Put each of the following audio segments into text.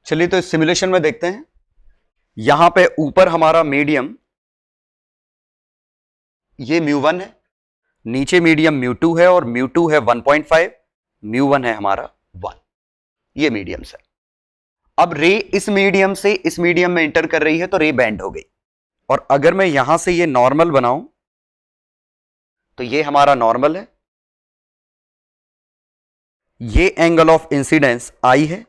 चलिए तो इस सिमुलेशन में देखते हैं। यहां पे ऊपर हमारा मीडियम ये μ1 है, नीचे मीडियम μ2 है और μ2 है 1.5, μ1 है हमारा 1। ये मीडियम्स है। अब रे इस मीडियम से इस मीडियम में इंटर कर रही है तो रे बैंड हो गई। और अगर मैं यहां से ये नॉर्मल बनाऊं तो ये हमारा नॉर्मल है, ये एंगल ऑफ इंसिडेंस I है,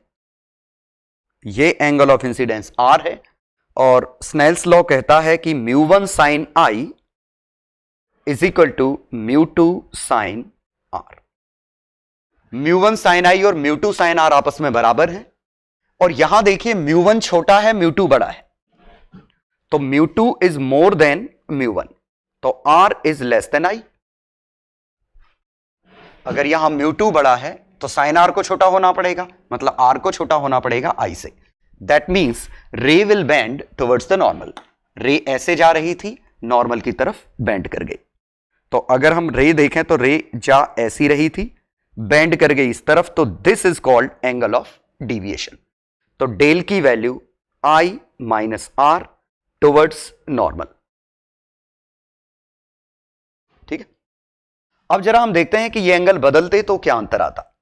ये एंगल ऑफ इंसिडेंस R है। और स्नेल्स लॉ कहता है कि μ1 sine I is equal to μ2 sine R। μ1 sine I और μ2 साइन R आपस में बराबर है। और यहां देखिए μ1 छोटा है, μ2 बड़ा है, तो μ2 इज मोर देन μ1, तो R is less then I। अगर यहां μ2 बड़ा है तो साइन R को छोटा होना पड़ेगा, मतलब R को छोटा होना पड़ेगा I से। दैट मीन्स रे will bend towards the normal. रे ऐसे जा रही थी, नॉर्मल की तरफ बेंड कर गई। तो अगर हम रे देखें तो रे जा ऐसी रही थी, बेंड कर गई इस तरफ, तो this is called angle of deviation. तो डेल की value I minus R towards normal. ठीक है। अब जरा हम देखते हैं कि ये एंगल बदलते तो क्या अंतर आता।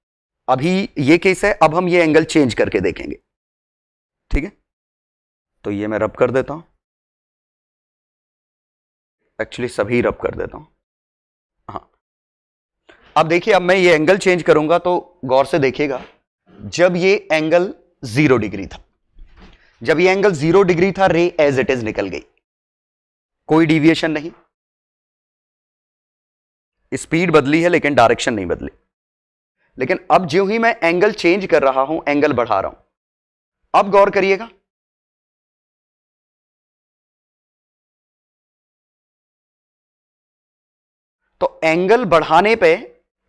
अभी ये केस है, अब हम ये एंगल चेंज करके देखेंगे। ठीक है, तो ये मैं रब कर देता हूं, एक्चुअली सभी रब कर देता हूं। हाँ, अब देखिए, अब मैं ये एंगल चेंज करूंगा तो गौर से देखिएगा। जब ये एंगल 0 डिग्री था, जब ये एंगल 0 डिग्री था, रे एज इट इज निकल गई, कोई डिविएशन नहीं। स्पीड बदली है लेकिन डायरेक्शन नहीं बदली। लेकिन अब जो ही मैं एंगल चेंज कर रहा हूं, एंगल बढ़ा रहा हूं, अब गौर करिएगा, तो एंगल बढ़ाने पे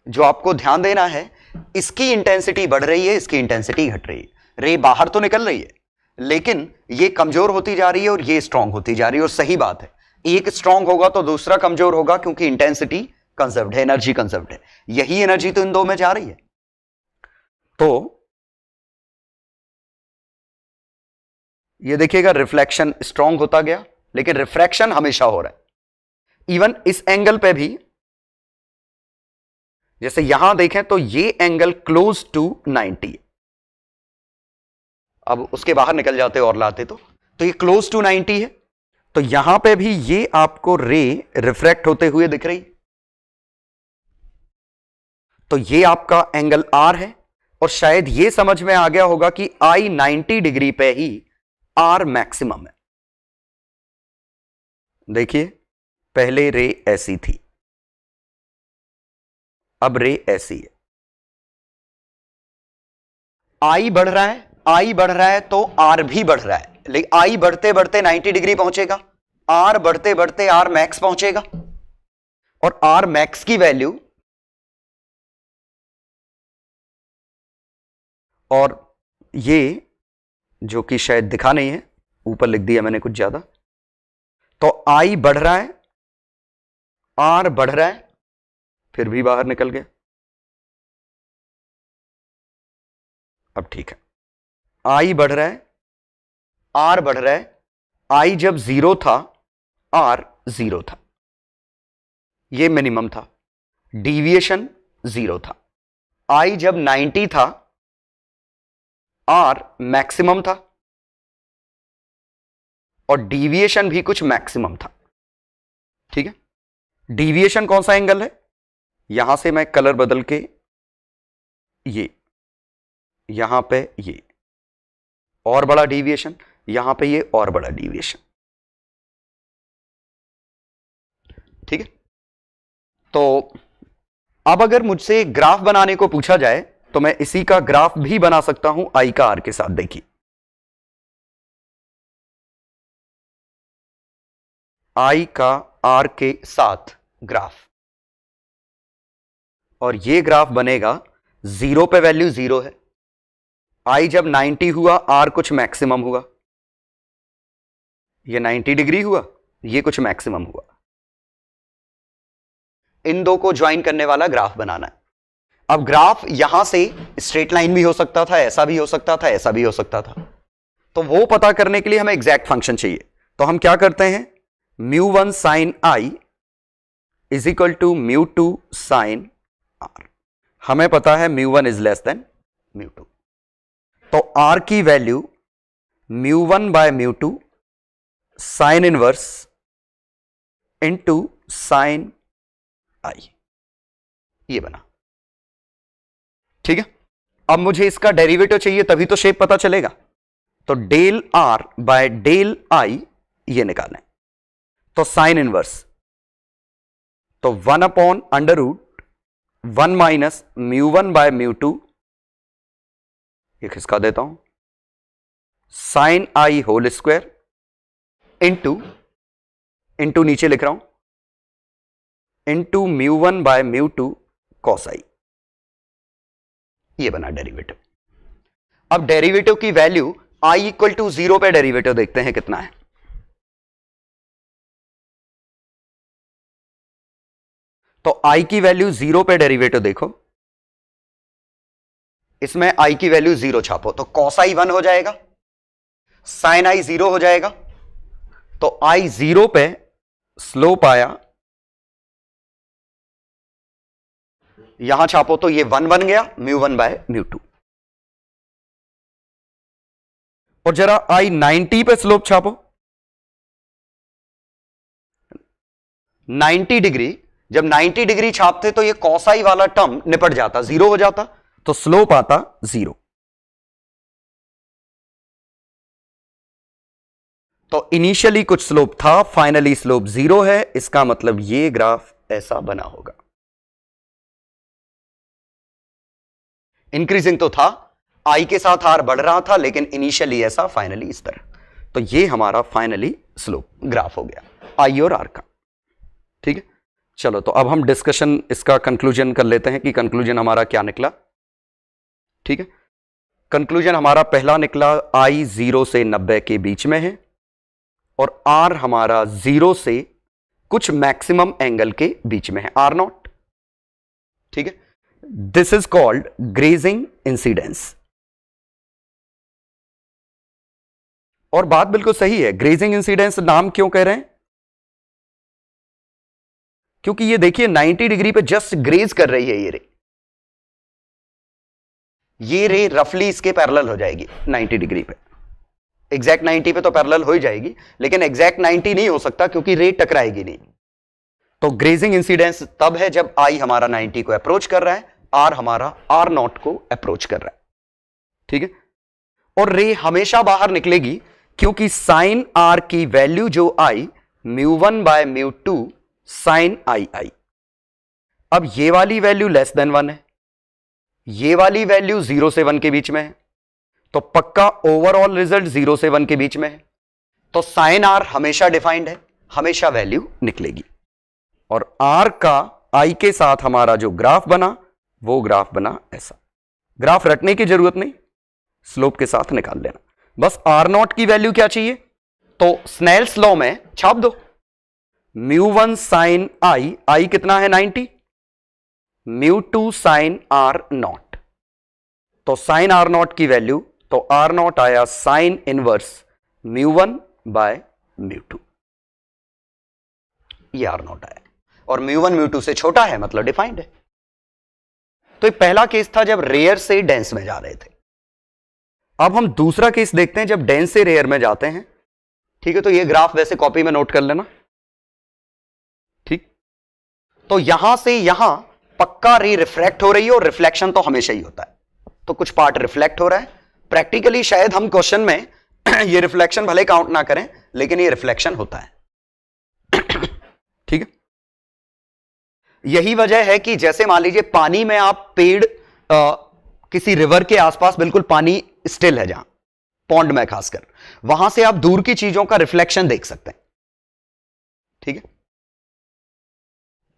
जो आपको ध्यान देना है, इसकी इंटेंसिटी बढ़ रही है, इसकी इंटेंसिटी घट रही है। रे बाहर तो निकल रही है लेकिन ये कमजोर होती जा रही है और ये स्ट्रांग होती जा रही है। और सही बात है, एक स्ट्रांग होगा तो दूसरा कमजोर होगा, क्योंकि इंटेंसिटी कंजर्व्ड है, एनर्जी कंजर्व्ड है। यही एनर्जी तो इन दो में जा रही है। तो ये देखिएगा, रिफ्लेक्शन स्ट्रांग होता गया लेकिन रिफ्रैक्शन हमेशा हो रहा है। इवन इस एंगल पे भी, जैसे यहां देखें तो ये एंगल क्लोज टू 90 है। अब उसके बाहर निकल जाते और लाते तो ये क्लोज टू 90 है, तो यहां पे भी ये आपको रे रिफ्रैक्ट होते हुए दिख रही। तो ये आपका एंगल R है। और शायद ये समझ में आ गया होगा कि I 90 डिग्री पे ही R मैक्सिमम है। देखिए, पहले रे ऐसी थी, अब रे ऐसी है। I बढ़ रहा है, I बढ़ रहा है तो R भी बढ़ रहा है, लेकिन I बढ़ते बढ़ते 90 डिग्री पहुंचेगा, R बढ़ते बढ़ते R मैक्स पहुंचेगा। और R मैक्स की वैल्यू, और ये जो कि शायद दिखा नहीं है, ऊपर लिख दिया मैंने कुछ ज्यादा, तो I बढ़ रहा है, R बढ़ रहा है, फिर भी बाहर निकल गया। अब ठीक है, I बढ़ रहा है, R बढ़ रहा है। I जब 0 था, R 0 था, ये मिनिमम था, डिविएशन 0 था। I जब 90 था, R मैक्सिमम था और डिविएशन भी कुछ मैक्सिमम था। ठीक है, डिविएशन कौन सा एंगल है, यहां से मैं कलर बदल के ये यहां पे ये और बड़ा डिविएशन, यहां पे ये और बड़ा डिविएशन। ठीक है, तो अब अगर मुझसे ग्राफ बनाने को पूछा जाए तो मैं इसी का ग्राफ भी बना सकता हूं I का R के साथ। देखिए, I का R के साथ ग्राफ, और ये ग्राफ बनेगा 0 पे वैल्यू 0 है, I जब 90 हुआ, R कुछ मैक्सिमम हुआ, ये 90 डिग्री हुआ, ये कुछ मैक्सिमम हुआ। इन दो को ज्वाइन करने वाला ग्राफ बनाना है। अब ग्राफ यहां से स्ट्रेट लाइन भी हो सकता था, ऐसा भी हो सकता था, ऐसा भी हो सकता था। तो वो पता करने के लिए हमें एग्जैक्ट फंक्शन चाहिए। तो हम क्या करते हैं, μ1 sin i is equal to μ2 sin r। हमें पता है μ1 इज लेस देन μ2, तो r की value μ1 by μ2 sine inverse into sine i, ये बना। ठीक है, अब मुझे इसका डेरिवेटिव चाहिए, तभी तो शेप पता चलेगा। तो del r by del i ये निकालें, तो साइन इनवर्स, तो 1 upon under root 1 minus μ1 by μ2, ये खिसका देता हूं, sine i whole square into नीचे लिख रहा हूं इंटू μ1 बाय μ2 कॉस i, ये बना डेरिवेटिव। अब डेरिवेटिव की वैल्यू i इक्वल टू 0 पे डेरिवेटिव देखते हैं कितना है। तो i की वैल्यू 0 पे डेरिवेटिव देखो, इसमें i की वैल्यू 0 छापो, तो cos i 1 हो जाएगा, sin i 0 हो जाएगा। तो i 0 पे स्लोप आया, यहां छापो तो ये 1 बन गया, μ1 बाय μ2। और जरा i 90 पे स्लोप छापो, 90 डिग्री, जब 90 डिग्री छापते तो ये cos i वाला टर्म निपट जाता, 0 हो जाता, तो स्लोप आता 0। तो इनिशियली कुछ स्लोप था, फाइनली स्लोप 0 है, इसका मतलब ये ग्राफ ऐसा बना होगा। इंक्रीजिंग तो था, i के साथ r बढ़ रहा था, लेकिन इनिशियली ऐसा, फाइनली इस तरह। तो ये हमारा फाइनली स्लोप ग्राफ हो गया i और r का। ठीक है, चलो तो अब हम डिस्कशन इसका कंक्लूजन कर लेते हैं कि कंक्लूजन हमारा क्या निकला। ठीक है, कंक्लूजन हमारा पहला निकला, i 0 से 90 के बीच में है और r हमारा 0 से कुछ मैक्सिमम एंगल के बीच में है, r0। ठीक है, this is called grazing incidence. और बात बिल्कुल सही है, ग्रेजिंग इंसिडेंस नाम क्यों कह रहे हैं, क्योंकि ये देखिए 90 डिग्री पे जस्ट ग्रेज कर रही है ये रे रफली इसके पैरेलल हो जाएगी 90 डिग्री पे। एग्जैक्ट 90 पे तो पैरेलल हो ही जाएगी, लेकिन एग्जैक्ट 90 नहीं हो सकता क्योंकि रे टकराएगी नहीं। तो ग्रेजिंग इंसिडेंस तब है जब i हमारा 90 को अप्रोच कर रहा है, r हमारा r0 को अप्रोच कर रहा है। ठीक है, और रे हमेशा बाहर निकलेगी क्योंकि साइन r की वैल्यू जो आई μ1 बाय μ2 साइन i। अब ये वाली वैल्यू लेस देन 1 है, ये वाली वैल्यू 0 से 1 के बीच में है, तो पक्का ओवरऑल रिजल्ट 0 से 1 के बीच में है। तो साइन r हमेशा डिफाइंड है, हमेशा वैल्यू निकलेगी। और r का i के साथ हमारा जो ग्राफ बना वो ग्राफ बना ऐसा। ग्राफ रटने की जरूरत नहीं, स्लोप के साथ निकाल लेना, बस r0 की वैल्यू क्या चाहिए, तो स्नेल्स लॉ में छाप दो, μ1 साइन i कितना है 90, μ2 साइन r0, तो साइन r0 की वैल्यू, तो r0 आया साइन इनवर्स μ1 बाय μ2, ये r0 आया। और μ1 μ2 से छोटा है मतलब डिफाइंड है। तो पहला केस था जब रेयर से डेंस में जा रहे थे। अब हम दूसरा केस देखते हैं जब डेंस से रेयर में जाते हैं। ठीक है, तो ये ग्राफ वैसे कॉपी में नोट कर लेना। ठीक, तो यहां से यहां पक्का रे रिफ्रैक्ट हो रही है और रिफ्लेक्शन तो हमेशा ही होता है, तो कुछ पार्ट रिफ्लेक्ट हो रहा है। प्रैक्टिकली शायद हम क्वेश्चन में ये रिफ्लेक्शन भले काउंट ना करें, लेकिन ये रिफ्लेक्शन होता है। ठीक है, यही वजह है कि जैसे मान लीजिए पानी में आप पेड़ किसी रिवर के आसपास बिल्कुल पानी स्टिल है, जहां पॉन्ड में खासकर, वहां से आप दूर की चीजों का रिफ्लेक्शन देख सकते हैं। ठीक है,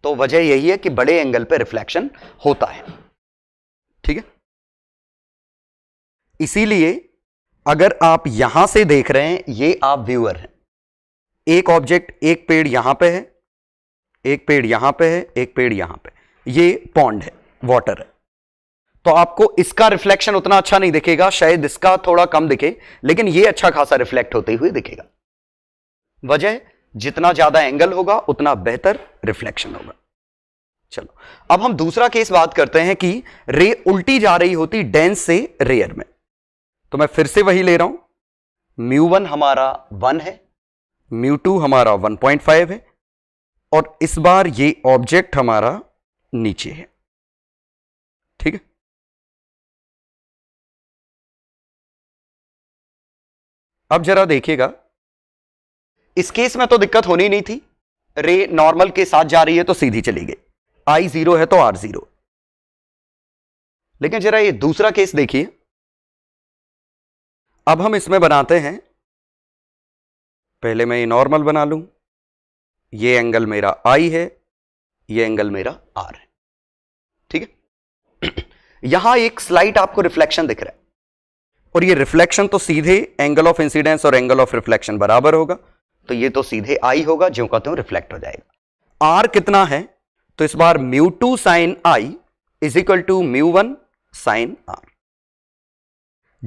तो वजह यही है कि बड़े एंगल पे रिफ्लेक्शन होता है। ठीक है, इसीलिए अगर आप यहां से देख रहे हैं, ये आप व्यूअर हैं, एक ऑब्जेक्ट, एक पेड़ यहां पे है, एक पेड़ यहां पे है, एक पेड़ यहां पे, ये पॉन्ड है, वाटर है। तो आपको इसका रिफ्लेक्शन उतना अच्छा नहीं दिखेगा, शायद इसका थोड़ा कम दिखे, लेकिन ये अच्छा खासा रिफ्लेक्ट होते हुए दिखेगा। वजह, जितना ज्यादा एंगल होगा उतना बेहतर रिफ्लेक्शन होगा। चलो अब हम दूसरा केस बात करते हैं कि रे उल्टी जा रही होती डेंस से रेयर में। तो मैं फिर से वही ले रहा हूं, μ1 हमारा 1 है, μ2 हमारा 1.5 है, और इस बार ये ऑब्जेक्ट हमारा नीचे है। ठीक है, अब जरा देखिएगा, इस केस में तो दिक्कत होनी नहीं थी, रे नॉर्मल के साथ जा रही है तो सीधी चली गई, I 0 है तो R 0। लेकिन जरा ये दूसरा केस देखिए, अब हम इसमें बनाते हैं, पहले मैं ये नॉर्मल बना लूं, ये एंगल मेरा I है, ये एंगल मेरा R है। ठीक है, यहां एक स्लाइट आपको रिफ्लेक्शन दिख रहा है, और ये रिफ्लेक्शन तो सीधे एंगल ऑफ इंसिडेंस और एंगल ऑफ रिफ्लेक्शन बराबर होगा, तो ये तो सीधे I होगा, ज्यों का त्यों रिफ्लेक्ट हो जाएगा। R कितना है, तो इस बार μ2 sin I is equal to μ1 sin R।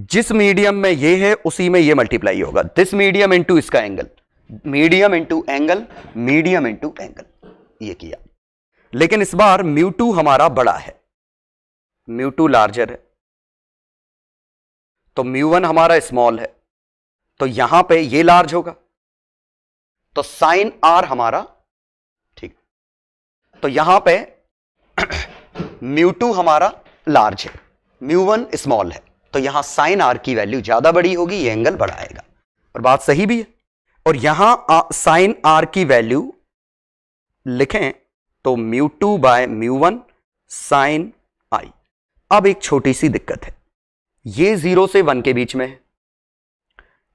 जिस मीडियम में ये है उसी में ये मल्टीप्लाई होगा, दिस मीडियम इंटू इसका angle, medium into angle, medium into angle, ये किया। लेकिन इस बार μ2 हमारा बड़ा है, μ2 लार्जर है, तो μ1 हमारा स्मॉल है, तो यहां पे ये लार्ज होगा, तो साइन R हमारा, ठीक, तो यहां पे μ2 हमारा लार्ज है, μ1 स्मॉल है, तो यहां साइन R की वैल्यू ज्यादा बड़ी होगी, ये एंगल बड़ा आएगा, और बात सही भी है। और यहां साइन R की वैल्यू लिखें तो μ2 बाय μ1 साइन I। अब एक छोटी सी दिक्कत है, ये 0 से 1 के बीच में है,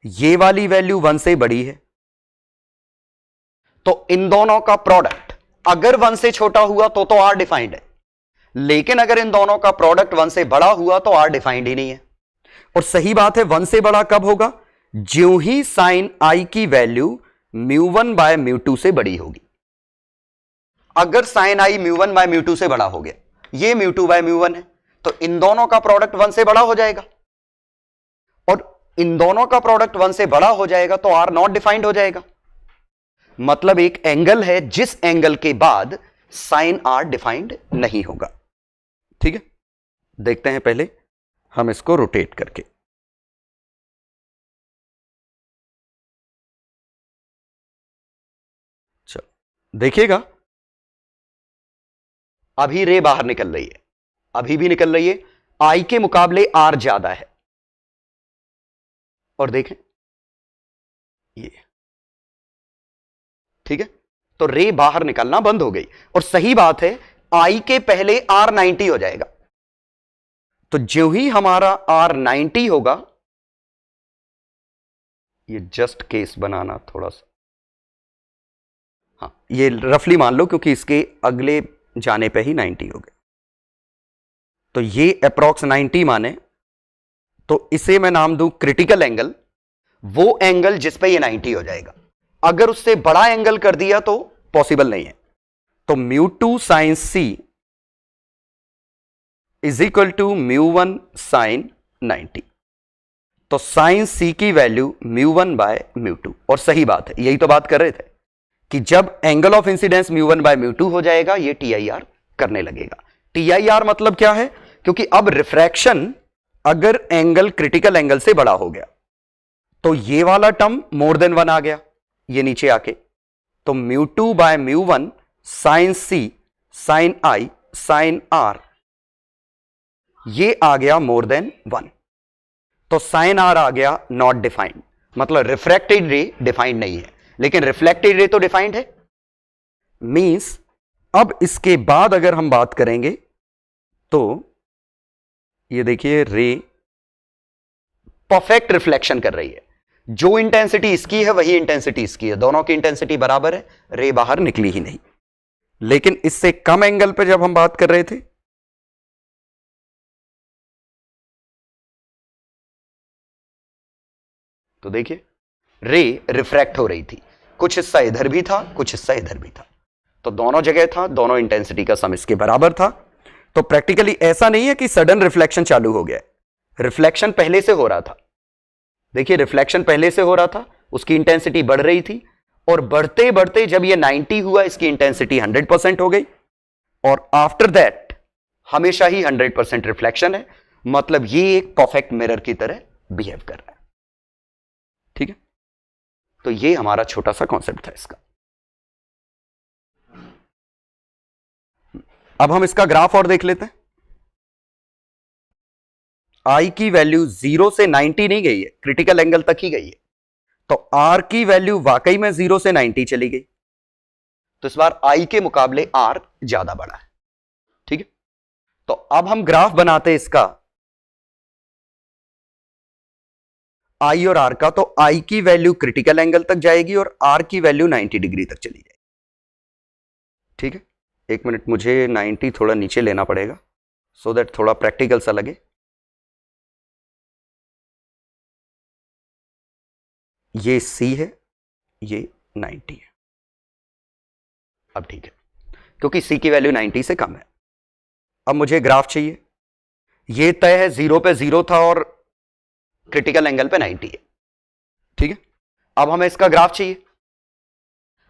ये वाली वैल्यू 1 से बड़ी है, तो इन दोनों का प्रोडक्ट अगर 1 से छोटा हुआ तो R डिफाइंड है, लेकिन अगर इन दोनों का प्रोडक्ट 1 से बड़ा हुआ तो R डिफाइंड ही नहीं है। और सही बात है, 1 से बड़ा कब होगा, ज्यों ही साइन I की वैल्यू μ1 बाय μ2 से बड़ी होगी। अगर साइन I μ1 बाय μ2 से बड़ा हो गया, ये μ2 बाय μ1 है, तो इन दोनों का प्रोडक्ट 1 से बड़ा हो जाएगा, और इन दोनों का प्रोडक्ट 1 से बड़ा हो जाएगा तो R नॉट डिफाइंड हो जाएगा। मतलब एक एंगल है जिस एंगल के बाद साइन R डिफाइंड नहीं होगा। ठीक है, देखते हैं पहले हम इसको रोटेट करके। चलो देखिएगा, अभी रे बाहर निकल रही है, अभी भी निकल रही है, I के मुकाबले R ज्यादा है, और देखें ये, ठीक है, तो रे बाहर निकलना बंद हो गई। और सही बात है, I के पहले R 90 हो जाएगा, तो जो ही हमारा R 90 होगा, ये जस्ट केस बनाना थोड़ा सा, हाँ ये रफली मान लो क्योंकि इसके अगले जाने पे ही 90 हो गए, तो ये अप्रॉक्स 90 माने, तो इसे मैं नाम दूं क्रिटिकल एंगल, वो एंगल जिस पे ये 90 हो जाएगा। अगर उससे बड़ा एंगल कर दिया तो पॉसिबल नहीं है, तो μ2 sine C is equal to μ1 sine 90, तो साइन C की वैल्यू μ1 बाय μ2। और सही बात है, यही तो बात कर रहे थे कि जब एंगल ऑफ इंसिडेंस μ1 बाय μ2 हो जाएगा, ये TIR करने लगेगा। TIR मतलब क्या है, क्योंकि अब रिफ्रैक्शन अगर एंगल क्रिटिकल एंगल से बड़ा हो गया तो ये वाला टर्म मोर देन 1 आ गया, ये नीचे आके, तो μ2 by μ1 sine C sine I sine R, ये आ गया मोर देन 1, तो साइन R आ गया नॉट डिफाइंड, मतलब रिफ्रैक्टेड रे डिफाइंड नहीं है, लेकिन रिफ्लेक्टेड रे तो डिफाइंड है। मींस अब इसके बाद अगर हम बात करेंगे तो ये देखिए, रे परफेक्ट रिफ्लेक्शन कर रही है, जो इंटेंसिटी इसकी है वही इंटेंसिटी इसकी है, दोनों की इंटेंसिटी बराबर है, रे बाहर निकली ही नहीं। लेकिन इससे कम एंगल पे जब हम बात कर रहे थे, तो देखिए रे रिफ्रैक्ट हो रही थी, कुछ हिस्सा इधर भी था, कुछ हिस्सा इधर भी था, तो दोनों जगह था, दोनों इंटेंसिटी का सम इसके बराबर था। तो प्रैक्टिकली ऐसा नहीं है कि सडन रिफ्लेक्शन चालू हो गया, रिफ्लेक्शन पहले से हो रहा था। देखिए रिफ्लेक्शन पहले से हो रहा था, उसकी इंटेंसिटी बढ़ रही थी, और बढ़ते बढ़ते जब ये 90 हुआ इसकी इंटेंसिटी 100% हो गई, और आफ्टर दैट हमेशा ही 100% रिफ्लेक्शन है, मतलब ये एक परफेक्ट मिरर की तरह बिहेव कर रहा है। ठीक है, तो ये हमारा छोटा सा कॉन्सेप्ट था इसका। अब हम इसका ग्राफ और देख लेते हैं। आई की वैल्यू 0 से 90 नहीं गई है, क्रिटिकल एंगल तक ही गई है, तो आर की वैल्यू वाकई में 0 से 90 चली गई, तो इस बार आई के मुकाबले आर ज्यादा बड़ा है। ठीक है, तो अब हम ग्राफ बनाते हैं इसका आई और आर का, तो आई की वैल्यू क्रिटिकल एंगल तक जाएगी और आर की वैल्यू 90 डिग्री तक चली जाएगी। ठीक है, एक मिनट, मुझे 90 थोड़ा नीचे लेना पड़ेगा सो दैट थोड़ा प्रैक्टिकल सा लगे। ये C है, ये 90 है। अब ठीक है, क्योंकि C की वैल्यू 90 से कम है। अब मुझे ग्राफ चाहिए, ये तय है 0 पे 0 था और क्रिटिकल एंगल पे 90 है। ठीक है, अब हमें इसका ग्राफ चाहिए,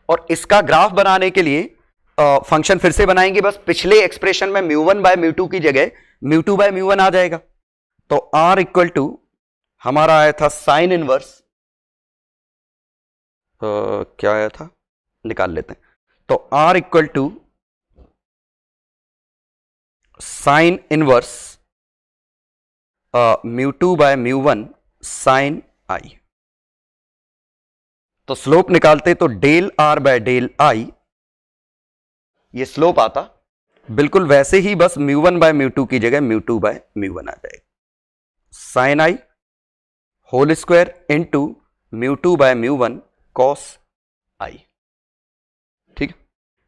और इसका ग्राफ बनाने के लिए फंक्शन फिर से बनाएंगे, बस पिछले एक्सप्रेशन में μ1 बाय μ2 की जगह μ2 बाय μ1 आ जाएगा। तो R इक्वल टू हमारा आया था साइन इनवर्स, क्या आया था निकाल लेते हैं, तो R equal to sine inverse μ2 by μ1 sine I. तो स्लोप निकालते तो del R by del I, ये स्लोप आता बिल्कुल वैसे ही, बस μ1 बाय μ2 की जगह μ2 बाय μ1 आ जाएगा, sine I whole square into μ2 by μ1 cos I. ठीक,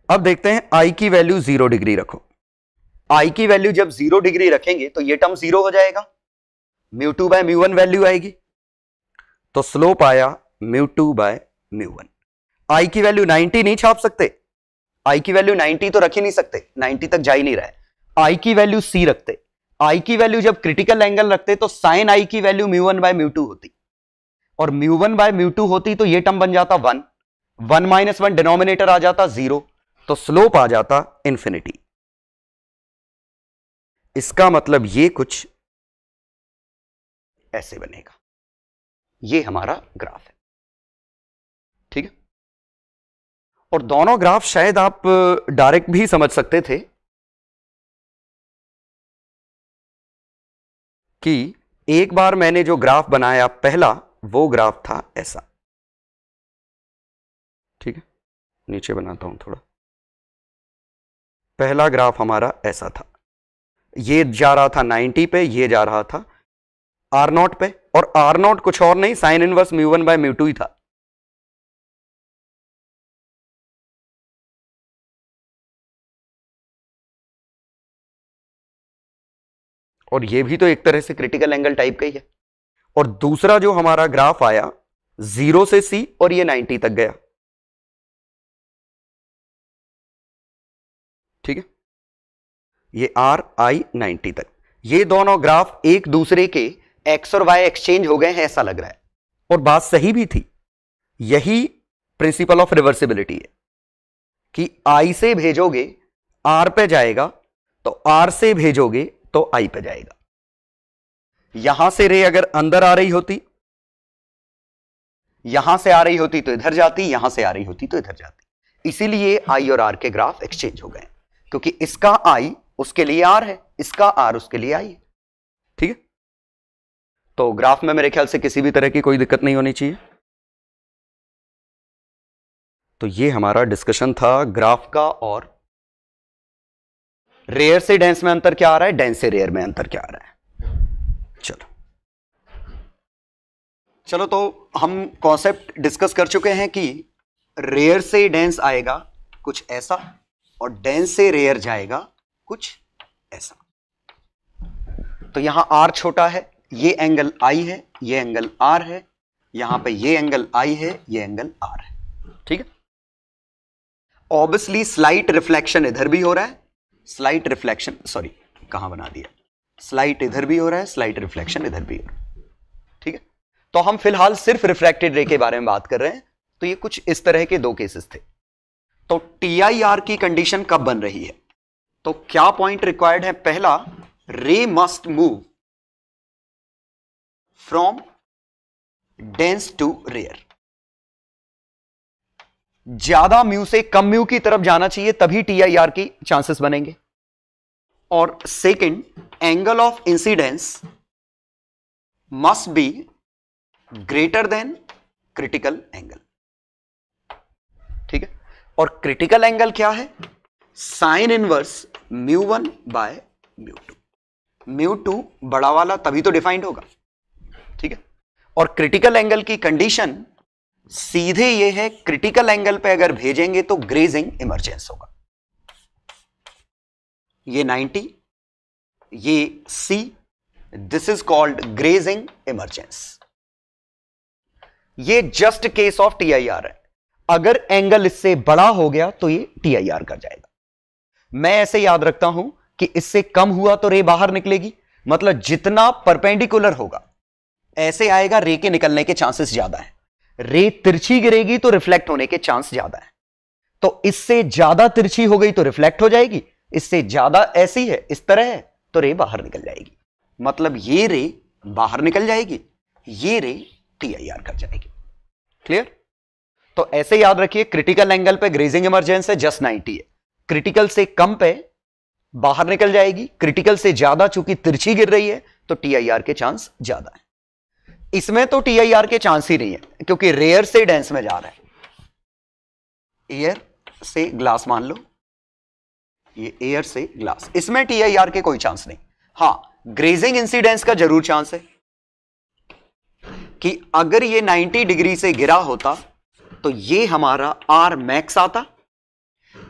अब देखते हैं आई की वैल्यू 0 डिग्री रखो। आई की वैल्यू जब 0 डिग्री रखेंगे तो ये टर्म 0 हो जाएगा, μ2 बाय μ1 वैल्यू आएगी, तो स्लोप आया μ2 बाय μ1। आई की वैल्यू 90 नहीं छाप सकते, आई की वैल्यू 90 तो रख ही नहीं सकते, 90 तक जा ही नहीं रहा है। आई की वैल्यू C रखते, आई की वैल्यू जब क्रिटिकल एंगल रखते तो साइन आई की वैल्यू μ1 बाय μ2 होती, और μ1 बाय μ2 होती तो ये टर्म बन जाता 1, 1 माइनस 1 डिनोमिनेटर आ जाता 0, तो स्लोप आ जाता इंफिनिटी। इसका मतलब ये कुछ ऐसे बनेगा, ये हमारा ग्राफ है। ठीक है, और दोनों ग्राफ शायद आप डायरेक्ट भी समझ सकते थे कि एक बार मैंने जो ग्राफ बनाया पहला, वो ग्राफ था ऐसा। ठीक है, नीचे बनाता हूं थोड़ा, पहला ग्राफ हमारा ऐसा था, ये जा रहा था 90 पे, ये जा रहा था R0 पे, और R0 कुछ और नहीं साइन इनवर्स μ1 बाय μ2 ही था। और ये भी तो एक तरह से क्रिटिकल एंगल टाइप का ही है। और दूसरा जो हमारा ग्राफ आया 0 से C और ये 90 तक गया। ठीक है, ये R I 90 तक, ये दोनों ग्राफ एक दूसरे के X और Y एक्सचेंज हो गए हैं ऐसा लग रहा है, और बात सही भी थी। यही प्रिंसिपल ऑफ रिवर्सिबिलिटी है कि I से भेजोगे R पे जाएगा, तो R से भेजोगे तो I पे जाएगा। यहां से रे अगर अंदर आ रही होती, यहां से आ रही होती तो इधर जाती, यहां से आ रही होती तो इधर जाती। इसीलिए I और R के ग्राफ एक्सचेंज हो गए, क्योंकि इसका I उसके लिए R है, इसका R उसके लिए I है। ठीक है, तो ग्राफ में मेरे ख्याल से किसी भी तरह की कोई दिक्कत नहीं होनी चाहिए। तो ये हमारा डिस्कशन था ग्राफ का, और रेयर से डेंस में अंतर क्या आ रहा है, डेंस से रेयर में अंतर क्या आ रहा है। चलो तो हम कॉन्सेप्ट डिस्कस कर चुके हैं कि रेयर से डेंस आएगा कुछ ऐसा, और डेंस से रेयर जाएगा कुछ ऐसा। तो यहां R छोटा है, ये एंगल I है, ये एंगल R है, यहां पे ये एंगल I है, ये एंगल R है। ठीक है, ऑब्वियसली स्लाइट रिफ्लेक्शन इधर भी हो रहा है, स्लाइट रिफ्लेक्शन, सॉरी कहां बना दिया, स्लाइट इधर भी हो रहा है, स्लाइट रिफ्लेक्शन इधर भी हो रहा है। ठीक है, तो हम फिलहाल सिर्फ रिफ्रैक्टेड रे के बारे में बात कर रहे हैं। तो ये कुछ इस तरह के दो केसेस थे। तो TIR की कंडीशन कब बन रही है, तो क्या पॉइंट रिक्वायर्ड है, पहला, ray must move from dense to rare, ज्यादा म्यू से कम म्यू की तरफ जाना चाहिए, तभी TIR की चांसेस बनेंगे। और second, angle of incidence must B greater then critical angle. ठीक है, और क्रिटिकल एंगल क्या है, साइन इनवर्स μ1 बाय μ2। μ2 बड़ा वाला तभी तो डिफाइंड होगा। ठीक है, और क्रिटिकल एंगल की कंडीशन सीधे ये है, क्रिटिकल एंगल पे अगर भेजेंगे तो ग्रेजिंग इमर्जेंस होगा। ये 90, ये C, this is called grazing emergence. ये जस्ट केस ऑफ TIR है। अगर एंगल इससे बड़ा हो गया तो ये TIR कर जाएगा। मैं ऐसे याद रखता हूं कि इससे कम हुआ तो रे बाहर निकलेगी, मतलब जितना परपेंडिकुलर होगा ऐसे आएगा, रे के निकलने के चांसेस ज्यादा है। रे तिरछी गिरेगी तो रिफ्लेक्ट होने के चांस ज्यादा है। तो इससे ज्यादा तिरछी हो गई तो रिफ्लेक्ट हो जाएगी, इससे ज्यादा ऐसी है, इस तरह है, तो रे बाहर निकल जाएगी। मतलब ये रे बाहर निकल जाएगी, ये रे TIR कर जाएगी। क्लियर? तो ऐसे याद रखिए, क्रिटिकल एंगल पे ग्रेजिंग इमर्जेंस है, जस्ट 90 है। क्रिटिकल से कम पे बाहर निकल जाएगी, क्रिटिकल से ज्यादा चूंकि तिरछी गिर रही है तो TIR के चांस ज्यादा है। इसमें तो TIR के चांस ही नहीं है, क्योंकि रेयर से डेंस में जा रहा है। एयर से ग्लास मान लो, ये एयर से ग्लास, इसमें TIR के कोई चांस नहीं। हां, ग्रेजिंग इंसिडेंस का जरूर चांस है कि अगर ये 90 डिग्री से गिरा होता तो ये हमारा R मैक्स आता,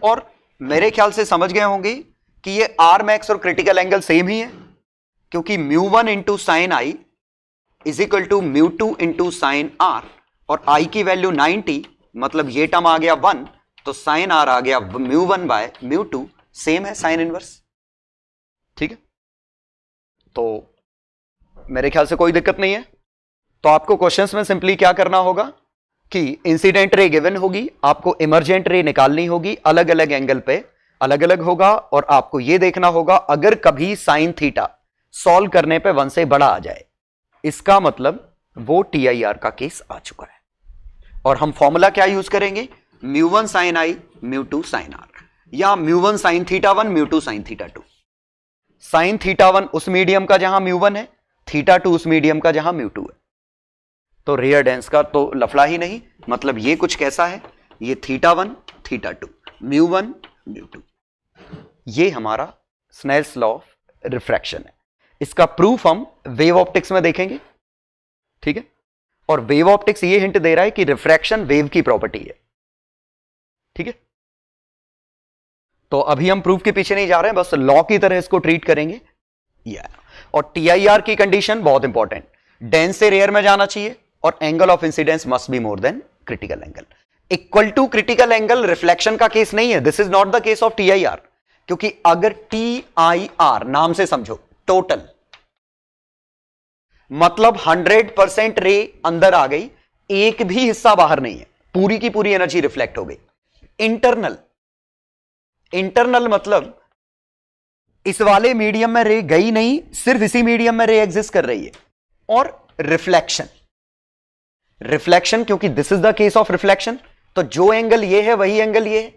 और मेरे ख्याल से समझ गए होंगे कि ये R मैक्स और क्रिटिकल एंगल सेम ही है, क्योंकि μ1 into sine I is equal to μ2 into sine R, और I की वैल्यू 90, मतलब ये टर्म आ गया 1, तो साइन R आ गया μ1 बाय μ2, सेम है साइन इनवर्स। ठीक है, तो मेरे ख्याल से कोई दिक्कत नहीं है। तो आपको क्वेश्चंस में सिंपली क्या करना होगा कि इंसिडेंट रे गिवन होगी, आपको इमर्जेंट रे निकालनी होगी, अलग अलग एंगल पे अलग अलग होगा, और आपको यह देखना होगा अगर कभी साइन थीटा सॉल्व करने पे 1 से बड़ा आ जाए, इसका मतलब वो TIR का केस आ चुका है। और हम फॉर्मूला क्या यूज करेंगे, μ1 साइन आई μ2 साइन R, या μ1 sine theta 1 μ2 sine theta 2। Sine theta 1 उस मीडियम का जहां μ1 है, थीटा 2 उस मीडियम का जहां μ2 है। तो रेयर डेंस का तो लफड़ा ही नहीं, मतलब ये कुछ कैसा है, ये थीटा 1 थीटा 2, μ1 μ2। ये हमारा स्नेल्स लॉ ऑफ रिफ्रैक्शन है। इसका प्रूफ हम वेव ऑप्टिक्स में देखेंगे। ठीक है, और वेव ऑप्टिक्स ये हिंट दे रहा है कि रिफ्रैक्शन वेव की प्रॉपर्टी है। ठीक है, तो अभी हम प्रूफ के पीछे नहीं जा रहे हैं, बस लॉ की तरह इसको ट्रीट करेंगे। और TIR की कंडीशन बहुत इंपॉर्टेंट, डेंस से रेयर में जाना चाहिए, और angle of incidence must be more than critical angle. Equal to critical angle reflection का केस नहीं है, this is not the case of TIR, क्योंकि अगर TIR नाम से समझो, टोटल मतलब 100% रे अंदर आ गई, एक भी हिस्सा बाहर नहीं है, पूरी की पूरी एनर्जी रिफ्लेक्ट हो गई। इंटरनल मतलब इस वाले मीडियम में रे गई नहीं, सिर्फ इसी मीडियम में रे एग्जिस्ट कर रही है। और रिफ्लेक्शन क्योंकि this is the case of reflection, तो जो एंगल ये है वही एंगल ये है।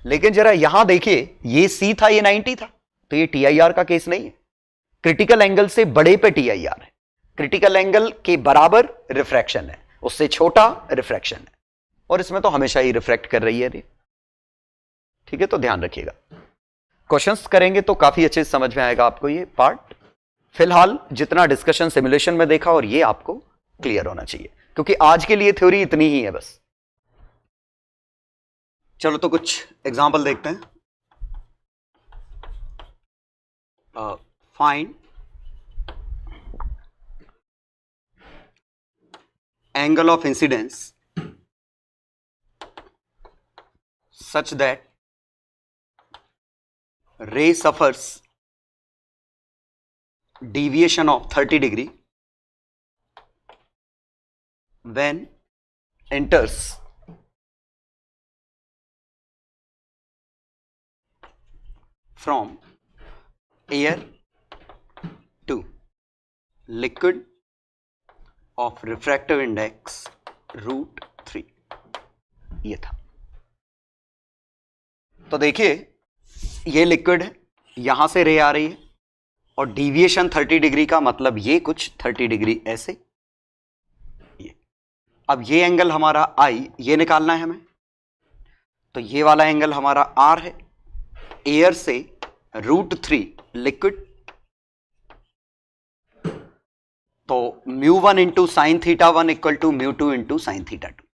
लेकिन जरा यहां देखिए, ये C था, ये 90 था, तो ये TIR का केस नहीं है। क्रिटिकल एंगल से बड़े पे TIR है, क्रिटिकल एंगल के बराबर रिफ्रैक्शन है, उससे छोटा रिफ्रैक्शन है, और इसमें तो हमेशा ही रिफ्रैक्ट कर रही है रे। ठीक है, तो ध्यान रखिएगा, क्वेश्चंस करेंगे तो काफी अच्छे से समझ में आएगा आपको ये पार्ट। फिलहाल जितना डिस्कशन सिमुलेशन में देखा, और ये आपको क्लियर होना चाहिए, क्योंकि आज के लिए थ्योरी इतनी ही है बस। चलो तो कुछ एग्जांपल देखते हैं। Find angle of incidence such that ray suffers deviation of 30 degree when enters from air to liquid of refractive index √3। ये था। तो देखिए ये लिक्विड है, यहां से रे आ रही है और डिविएशन 30 डिग्री का मतलब ये कुछ 30 डिग्री ऐसे। ये अब ये एंगल हमारा आई, ये निकालना है हमें, तो ये वाला एंगल हमारा आर है। एयर से √3 लिक्विड, तो μ1 into sine theta 1 equal to μ2 into sine theta 2।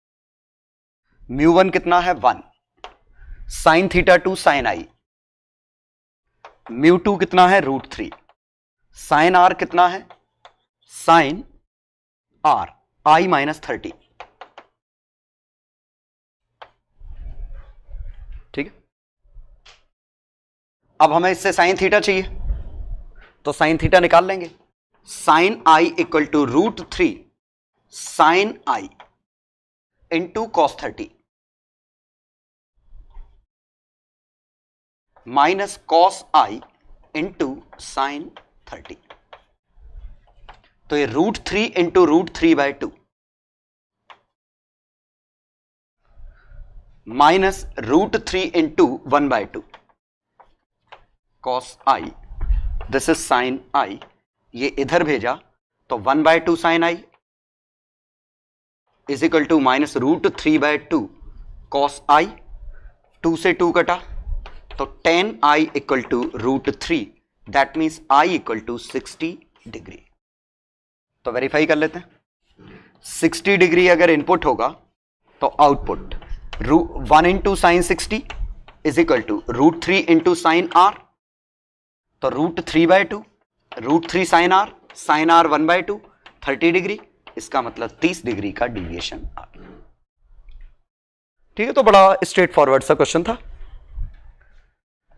μ1 कितना है 1, साइन थीटा 2 साइन आई, μ2 कितना है √3, साइन आर कितना है साइन आर आई -30। ठीक है, अब हमें इससे साइन थीटा चाहिए तो साइन थीटा निकाल लेंगे। Sine I equal to √3 sine I into cos 30 minus cos I into sine 30। तो ये √3 into √3/2 minus √3 into 1/2 cos I, this is sine I, ये इधर भेजा तो 1/2 sine I is equal to minus √3/2 cos I, 2 से 2 कटा तो tan i equal to √3, that means i equal to 60 degree. तो वेरीफाई कर लेते हैं। 60 डिग्री अगर इनपुट होगा तो output 1 into sine 60 is equal to √3 into sine R, तो √3/2 √3 साइन आर 1/2 30 डिग्री, इसका मतलब 30 डिग्री का डिविएशन आ गया। ठीक है, तो बड़ा स्ट्रेट फॉरवर्ड सा क्वेश्चन था।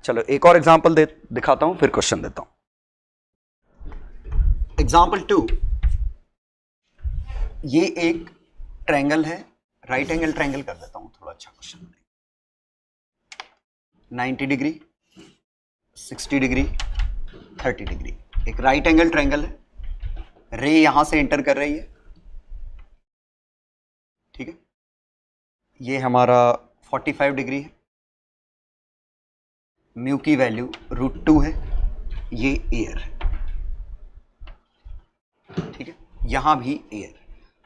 चलो एक और एग्जांपल दिखाता हूं, फिर क्वेश्चन देता हूं। एग्जांपल 2, ये एक ट्रायंगल है, राइट एंगल ट्रायंगल कर देता हूं, थोड़ा अच्छा क्वेश्चन बनेगा। 90 डिग्री 60 डिग्री 30 डिग्री, एक राइट एंगल ट्रायंगल है, रे यहां से एंटर कर रही है। ठीक है, ये हमारा 45 डिग्री है, म्यू की वैल्यू √2 है, ये एयर है। ठीक है, यहां भी एयर,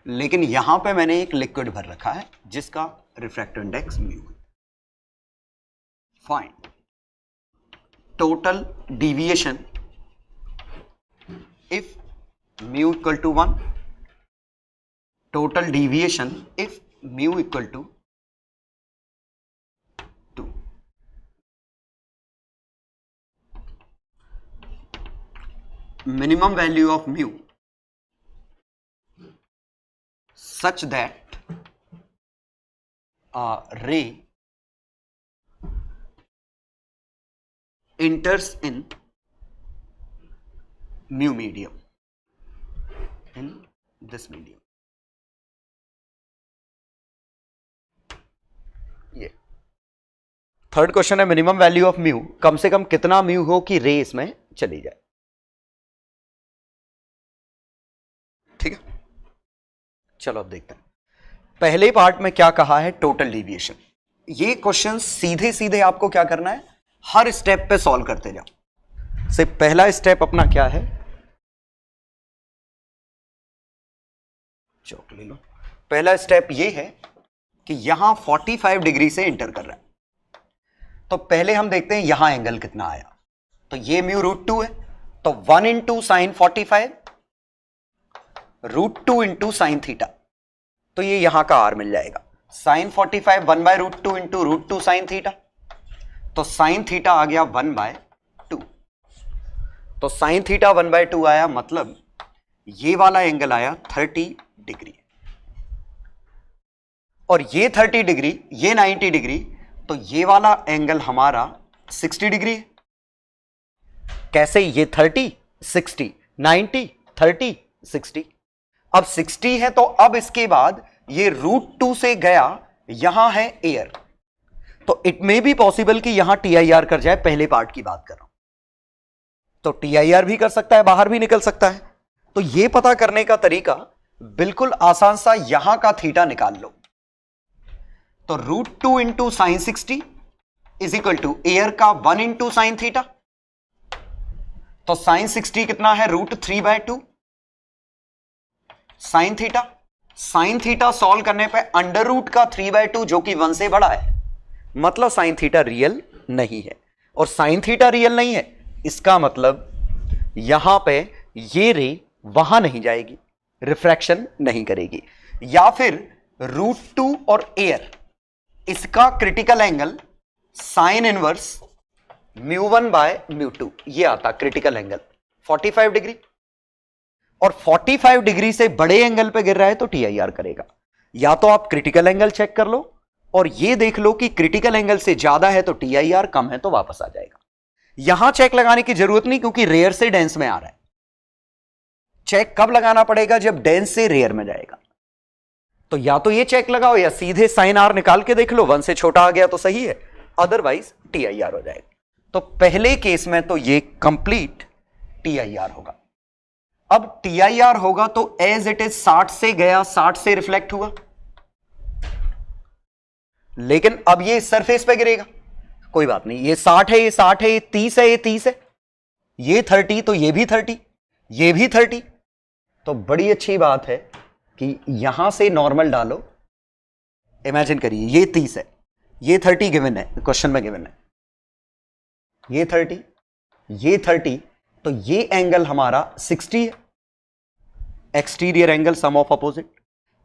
लेकिन यहां पे मैंने एक लिक्विड भर रखा है जिसका रिफ्रैक्टिव इंडेक्स म्यू है। Find total deviation if mu equal to 1, total deviation if mu equal to 2। minimum value of mu such that a ray enters in mu medium, in this medium। ये third question है, minimum value of mu, कम से कम कितना mu हो कि रे इसमें चली जाए। ठीक है, चलो अब देखते हैं। पहले पार्ट में क्या कहा है, टोटल डिविएशन। ये क्वेश्चन सीधे सीधे आपको क्या करना है, हर स्टेप पे सॉल्व करते जाओ। से पहला स्टेप अपना क्या है, चौक ले लो। पहला स्टेप ये है कि यहां 45 डिग्री से एंटर कर रहा है, तो पहले हम देखते हैं यहां एंगल कितना आया। तो ये म्यू √2 है, तो 1 into sine 45 √2 into sine theta, तो ये यहां का आर मिल जाएगा। साइन 45 1/√2 इंटू √2 साइन थीटा, तो साइन थीटा आ गया 1/2। तो साइन थीटा 1/2 आया, मतलब ये वाला एंगल आया 30 डिग्री, और ये 30 डिग्री, ये 90 डिग्री, तो ये वाला एंगल हमारा 60 डिग्री है। कैसे, ये 30 60, 90, 30, 60। अब 60 है तो अब इसके बाद ये √2 से गया, यहां है एयर, तो इट मे बी पॉसिबल कि यहां TIR कर जाए। पहले पार्ट की बात कर रहा हूं, तो TIR भी कर सकता है, बाहर भी निकल सकता है। तो यह पता करने का तरीका बिल्कुल आसान सा, यहां का थीटा निकाल लो। तो √2 into sine 60 is equal to air का 1 इंटू साइन थीटा। तो साइन 60 कितना है, √3/2 sine theta. Sine theta solve करने पे अंडर रूट का 3/2 जो कि 1 से बड़ा है, मतलब साइन थीटा रियल नहीं है। और साइन थीटा रियल नहीं है, इसका मतलब यहां पे ये रे वहां नहीं जाएगी, रिफ्रैक्शन नहीं करेगी। या फिर √2 और एयर, इसका क्रिटिकल एंगल साइन इनवर्स μ1/μ2, ये आता क्रिटिकल एंगल 45 डिग्री। और 45 डिग्री से बड़े एंगल पे गिर रहा है तो TIR करेगा। या तो आप क्रिटिकल एंगल चेक कर लो और ये देख लो कि क्रिटिकल एंगल से ज्यादा है तो TIR, कम है तो वापस आ जाएगा। यहां चेक लगाने की जरूरत नहीं, क्योंकि रेयर से डेंस में आ रहा है। चेक कब लगाना पड़ेगा, जब डेंस से रेयर में जाएगा। तो या तो ये चेक लगाओ या सीधे साइन R निकाल के देख लो, 1 से छोटा आ गया तो सही है, अदरवाइज TIR हो जाएगा। तो पहले केस में तो ये कंप्लीट TIR होगा। अब TIR होगा तो एज इट इज 60 से गया, 60 से रिफ्लेक्ट हुआ, लेकिन अब ये सरफेस पे गिरेगा। कोई बात नहीं, ये 60 है, ये 60 है, ये 30 है, ये 30 है, ये 30 तो ये भी 30, ये भी 30। तो बड़ी अच्छी बात है कि यहां से नॉर्मल डालो। इमेजिन करिए ये 30 है, ये 30 गिवन है, क्वेश्चन में गिवन है, ये 30, ये 30, तो ये एंगल हमारा 60 है, exterior angle sum of opposite.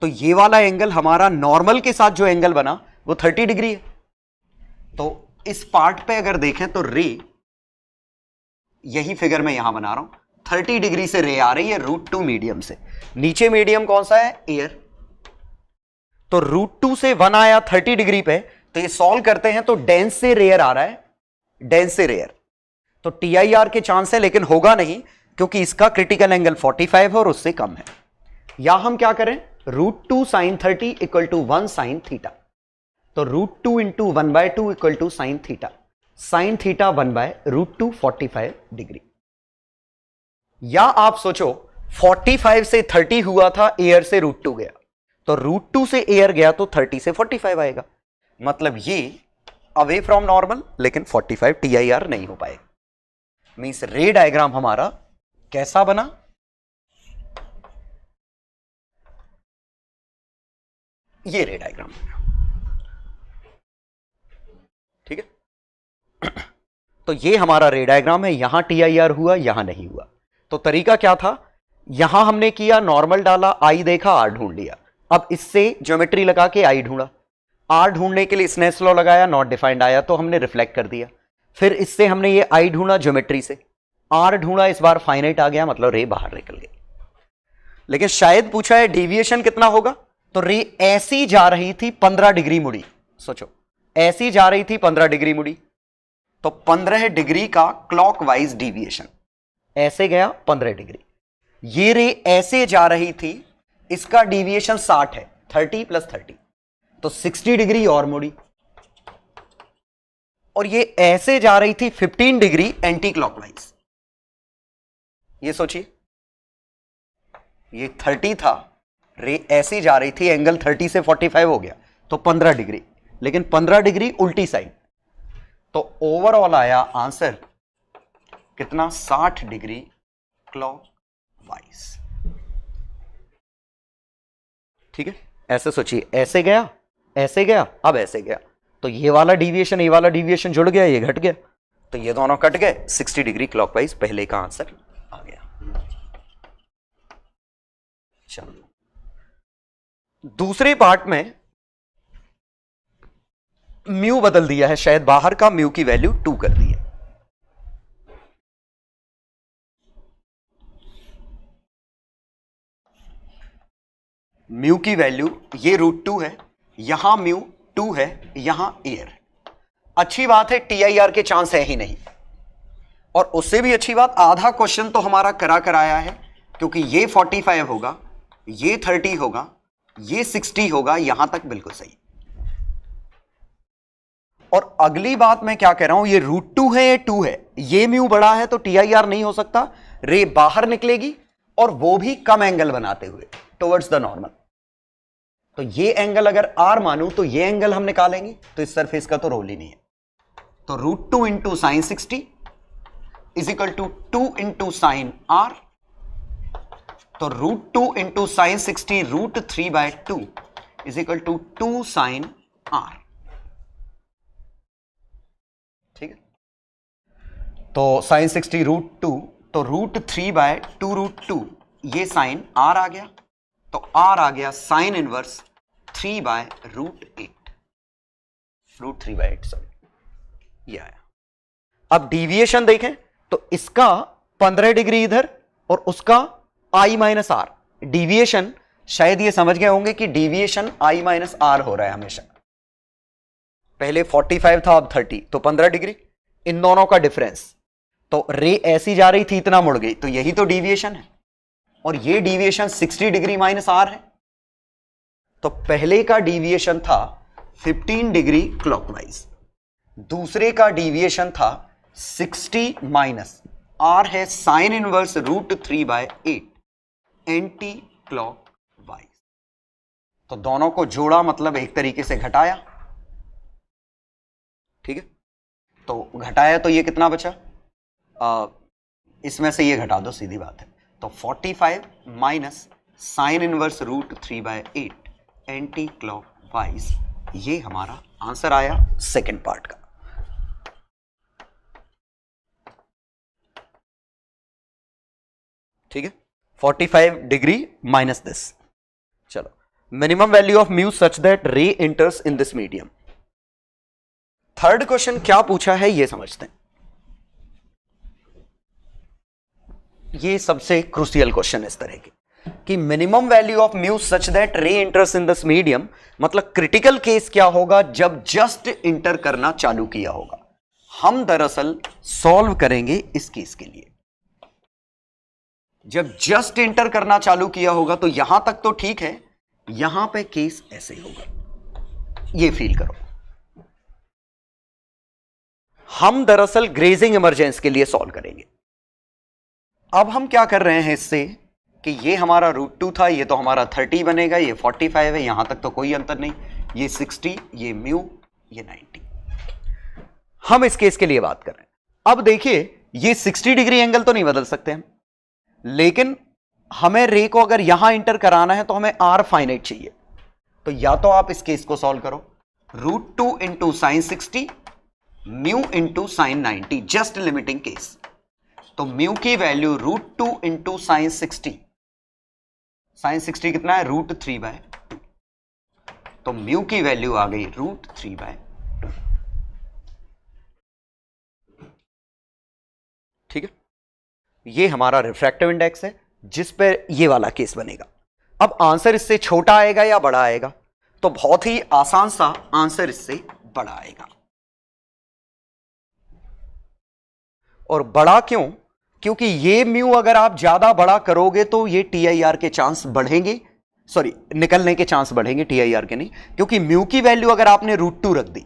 तो ये वाला एंगल हमारा नॉर्मल के साथ जो एंगल बना वो 30 डिग्री है। तो इस पार्ट पे अगर देखें तो रे, यही फिगर मैं यहां बना रहा हूं, 30 डिग्री से रे आ रही है √2 मीडियम से। नीचे मीडियम कौन सा है, एयर। तो √2 से 1 आया 30 डिग्री पे, तो ये सॉल्व करते हैं तो डेंस से रेयर आ रहा है, डेंस से रेयर। तो TIR के चांस है, लेकिन होगा नहीं क्योंकि इसका क्रिटिकल एंगल 45 है और उससे कम है। या हम क्या करें, √2 sine 30 equal to 1 sine theta. तो √2 into 1/2 equal to sine theta. Sine theta 1/√2 45 degree. या आप सोचो 45 से 30 हुआ था, एयर से √2 गया, तो √2 से एयर गया तो 30 से 45 आएगा। मतलब ये अवे फ्रॉम नॉर्मल, लेकिन 45 TIR नहीं हो पाएगा। मींस रे डायग्राम हमारा कैसा बना, ये रे डायग्राम, ठीक है। तो ये हमारा रे डायग्राम है, यहां TIR हुआ, यहां नहीं हुआ। तो तरीका क्या था, यहां हमने किया नॉर्मल डाला, आई देखा, R ढूंढ लिया। अब इससे ज्योमेट्री लगा के I ढूंढा, R ढूंढने के लिए स्नेल्स लॉ लगाया, नॉट डिफाइंड आया तो हमने रिफ्लेक्ट कर दिया। फिर इससे हमने ये I ढूंढा ज्योमेट्री से, R ढूंढा, इस बार फाइनाइट आ गया, मतलब रे बाहर निकल गई। लेकिन शायद पूछा है डेविएशन कितना होगा, तो रे ऐसी जा रही थी 15 डिग्री मुड़ी। सोचो ऐसी जा रही थी 15 डिग्री मुड़ी, तो 15 डिग्री का क्लॉकवाइज डेविएशन, ऐसे गया 15 डिग्री। ये रे ऐसे जा रही थी, इसका डेविएशन 60 है, 30 + 30, तो 60 डिग्री और मुड़ी। और ये ऐसे जा रही थी 15 डिग्री एंटी क्लॉकवाइज। ये सोचिए, ये 30 था, रे ऐसी जा रही थी, एंगल 30 से 45 हो गया तो 15 डिग्री, लेकिन 15 डिग्री उल्टी साइड। तो ओवरऑल आया आंसर कितना, 60 डिग्री क्लॉकवाइज। ठीक है, ऐसे सोचिए, ऐसे गया, ऐसे गया, अब ऐसे गया, तो ये वाला डेविएशन, ये वाला डेविएशन जुड़ गया, ये घट गया, तो ये दोनों कट गए, 60 डिग्री क्लॉकवाइज पहले का आंसर आ गया। चलो दूसरे पार्ट में म्यू बदल दिया है, शायद बाहर का म्यू की वैल्यू 2 कर दी है। म्यू की वैल्यू ये √2 है, यहां म्यू 2 है, यहां एयर। अच्छी बात है TIR के चांस है ही नहीं, और उससे भी अच्छी बात, आधा क्वेश्चन तो हमारा कराया है, क्योंकि ये 45 होगा, ये 30 होगा, ये 60 होगा, यहां तक बिल्कुल सही। और अगली बात मैं क्या कह रहा हूं, ये √2 है, ये 2 है, ये म्यू बड़ा है तो TIR नहीं हो सकता, रे बाहर निकलेगी और वो भी कम एंगल बनाते हुए टुवर्ड्स द नॉर्मल। तो ये एंगल अगर R मानूं तो ये एंगल हम निकालेंगे, तो इस सरफेस का तो रोल ही नहीं है। तो √2 into sine 60 is equal to 2 into sine R। तो √2 into sine 60 √3/2 is equal to 2 sine R। ठीक है, तो साइन 60 √2, तो √3/2 ये साइन R आ गया, तो R आ गया साइन इनवर्स 3/√8, √3/8 सॉरी, ये आया। अब डेविएशन देखें तो इसका 15 डिग्री इधर और उसका I-R। डेविएशन शायद ये समझ गए होंगे कि डेविएशन I-R हो रहा है हमेशा। पहले 45 था, अब 30, तो 15 डिग्री इन दोनों का डिफरेंस। तो रे ऐसी जा रही थी, इतना मुड़ गई, तो यही तो डेविएशन है। और ये डेविएशन 60 डिग्री -R है। तो पहले का डेविएशन था 15 डिग्री क्लॉकवाइज, दूसरे का डेविएशन था 60 R है साइन इनवर्स √3/8 एंटी क्लॉकवाइज। तो दोनों को जोड़ा, मतलब एक तरीके से घटाया। ठीक है, तो घटाया तो ये कितना बचा, इसमें से ये घटा दो, सीधी बात है। तो 45 minus sine inverse √3/8 anti clockwise, ये हमारा आंसर आया सेकंड पार्ट का। ठीक है, 45 डिग्री माइनस दिस। चलो, minimum value of mu such that ray enters in this medium. Third question क्या पूछा है ये समझते हैं। ये सबसे क्रूशियल क्वेश्चन इस तरह के कि minimum value of mu such that ray enters in this medium, मतलब क्रिटिकल केस क्या होगा जब जस्ट इंटर करना चालू किया होगा। हम दरअसल सॉल्व करेंगे इस केस के लिए। जब जस्ट इंटर करना चालू किया होगा तो यहां तक तो ठीक है, यहां पे केस ऐसे होगा, ये फील करो। हम दरअसल ग्रेजिंग इमरजेंस के लिए सॉल्व करेंगे। अब हम क्या कर रहे हैं इससे कि ये हमारा √2 था, ये तो हमारा 30 बनेगा, ये 45 है, यहां तक तो कोई अंतर नहीं, ये 60, ये म्यू, ये 90। हम इस केस के लिए बात कर रहे हैं। अब देखिए, ये 60 डिग्री एंगल तो नहीं बदल सकते हम, लेकिन हमें रे को अगर यहां इंटर कराना है तो हमें R फाइनाइट चाहिए। तो या तो आप इस केस को सॉल्व करो, √2 into sine 60 mu into sine 90, just limiting case. तो म्यू की वैल्यू √2 इंटू साइन 60, साइन 60 कितना है, √3/2, तो म्यू की वैल्यू आ गई √3/2। ठीक है, ये हमारा रिफ्रैक्टिव इंडेक्स है जिस पे ये वाला केस बनेगा। अब आंसर इससे छोटा आएगा या बड़ा आएगा, तो बहुत ही आसान सा आंसर इससे बड़ा आएगा। और बड़ा क्यों, क्योंकि ये म्यू अगर आप ज्यादा बड़ा करोगे तो ये TIR के चांस बढ़ेंगे, सॉरी निकलने के चांस बढ़ेंगे, TIR के नहीं, क्योंकि म्यू की वैल्यू अगर आपने √2 रख दी,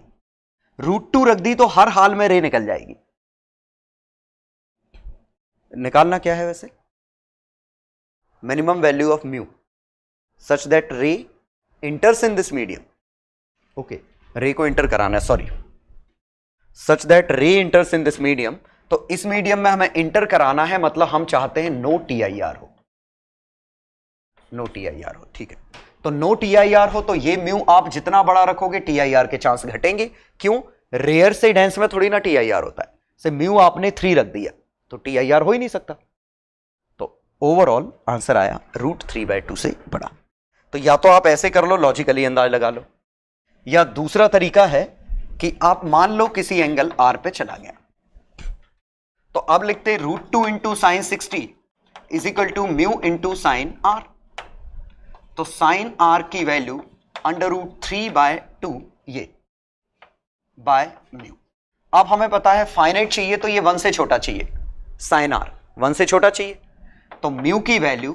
√2 रख दी तो हर हाल में रे निकल जाएगी। निकालना क्या है वैसे, minimum value of mu such that ray enters in this medium. Okay, ray को इंटर कराना है, sorry, such that ray enters in this medium. तो इस मीडियम में हमें इंटर कराना है, मतलब हम चाहते हैं नो TIR हो, नो TIR हो। ठीक है, तो नो TIR हो तो ये म्यू आप जितना बड़ा रखोगे TIR के चांस घटेंगे। क्यों, रेयर से डेंस में थोड़ी ना TIR होता है। से म्यू आपने 3 रख दिया तो TIR हो ही नहीं सकता। तो ओवरऑल आंसर आया √3/2 से बड़ा। तो या तो आप ऐसे कर लो, लॉजिकली अंदाज लगा लो, या दूसरा तरीका है कि आप मान लो किसी एंगल R पे चला गया, तो अब लिखते √2 into sine 60 is equal to mu into sine R। तो साइन R की वैल्यू √3/2 ये बाय म्यू। अब हमें पता है फाइनाइट चाहिए तो ये 1 से छोटा चाहिए, साइन आर 1 से छोटा चाहिए, तो म्यू की वैल्यू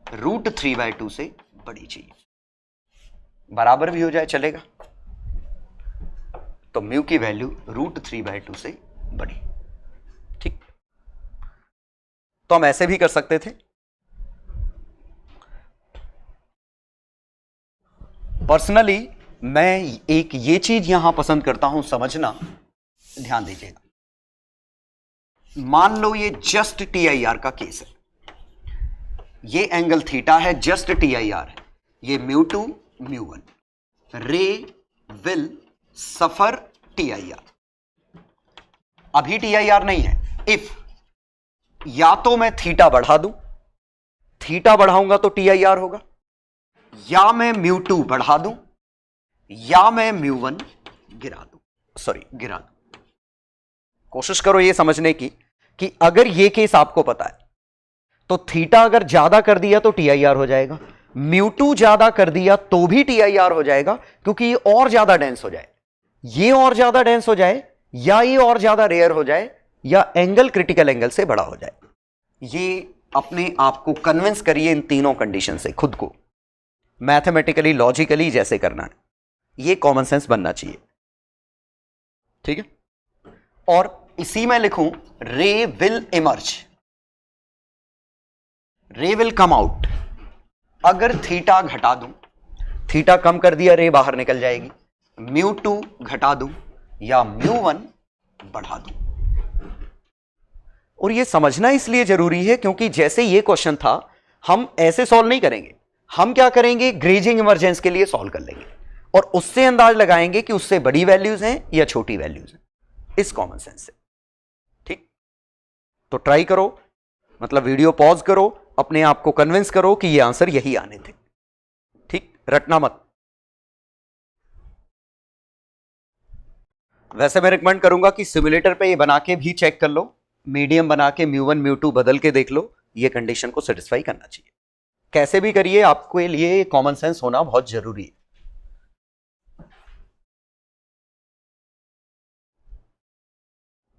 √3/2 से बड़ी चाहिए, बराबर भी हो जाए चलेगा, तो म्यू की वैल्यू √3/2 से बड़ी। ठीक, तो हम ऐसे भी कर सकते थे। पर्सनली मैं एक ये चीज यहां पसंद करता हूं समझना, ध्यान दीजिएगा। मान लो ये जस्ट TIR का केस है, ये एंगल थीटा है, जस्ट TIR है, ये μ2 μ1, रे विल सफर TIR, अभी TIR नहीं है। इफ या तो मैं थीटा बढ़ा दूं, थीटा बढ़ाऊंगा तो TIR होगा, या मैं μ2 बढ़ा दूं, या मैं μ1 गिरा दूं। कोशिश करो ये समझने की कि अगर ये केस आपको पता है तो थीटा अगर ज्यादा कर दिया तो TIR हो जाएगा, μ2 ज्यादा कर दिया तो भी TIR हो जाएगा, क्योंकि ये और ज्यादा डेंस हो जाए, ये और ज्यादा डेंस हो जाए, या ये और ज्यादा रेयर हो जाए, या एंगल क्रिटिकल एंगल से बड़ा हो जाए। ये अपने आप को कन्विंस करिए इन तीनों कंडीशन से, खुद को मैथमेटिकली लॉजिकली जैसे करना है, ये कॉमन सेंस बनना चाहिए। ठीक है, और इसी में लिखूं रे विल इमर्ज, रे विल कम आउट। अगर थीटा घटा दूं, थीटा कम कर दिया रे बाहर निकल जाएगी, μ2 घटा दूं या μ1 बढ़ा दूं। और ये समझना इसलिए जरूरी है क्योंकि जैसे ये क्वेश्चन था, हम ऐसे सॉल्व नहीं करेंगे, हम क्या करेंगे, ग्रेजिंग इमर्जेंस के लिए सॉल्व कर लेंगे और उससे अंदाज लगाएंगे कि उससे बड़ी वैल्यूज हैं या छोटी वैल्यूज हैं, इस कॉमन सेंस से। ठीक, तो ट्राई करो, मतलब वीडियो पॉज करो, अपने आप को कन्विंस करो कि ये आंसर यही आने थे। ठीक, रटना मत। वैसे मैं रिकमेंड करूंगा कि सिमुलेटर पे ये बना के भी चेक कर लो, मीडियम बना के μ1 μ2 बदल के देख लो, ये कंडीशन को सेटिस्फाई करना चाहिए। कैसे भी करिए, आपके लिए कॉमन सेंस होना बहुत जरूरी है।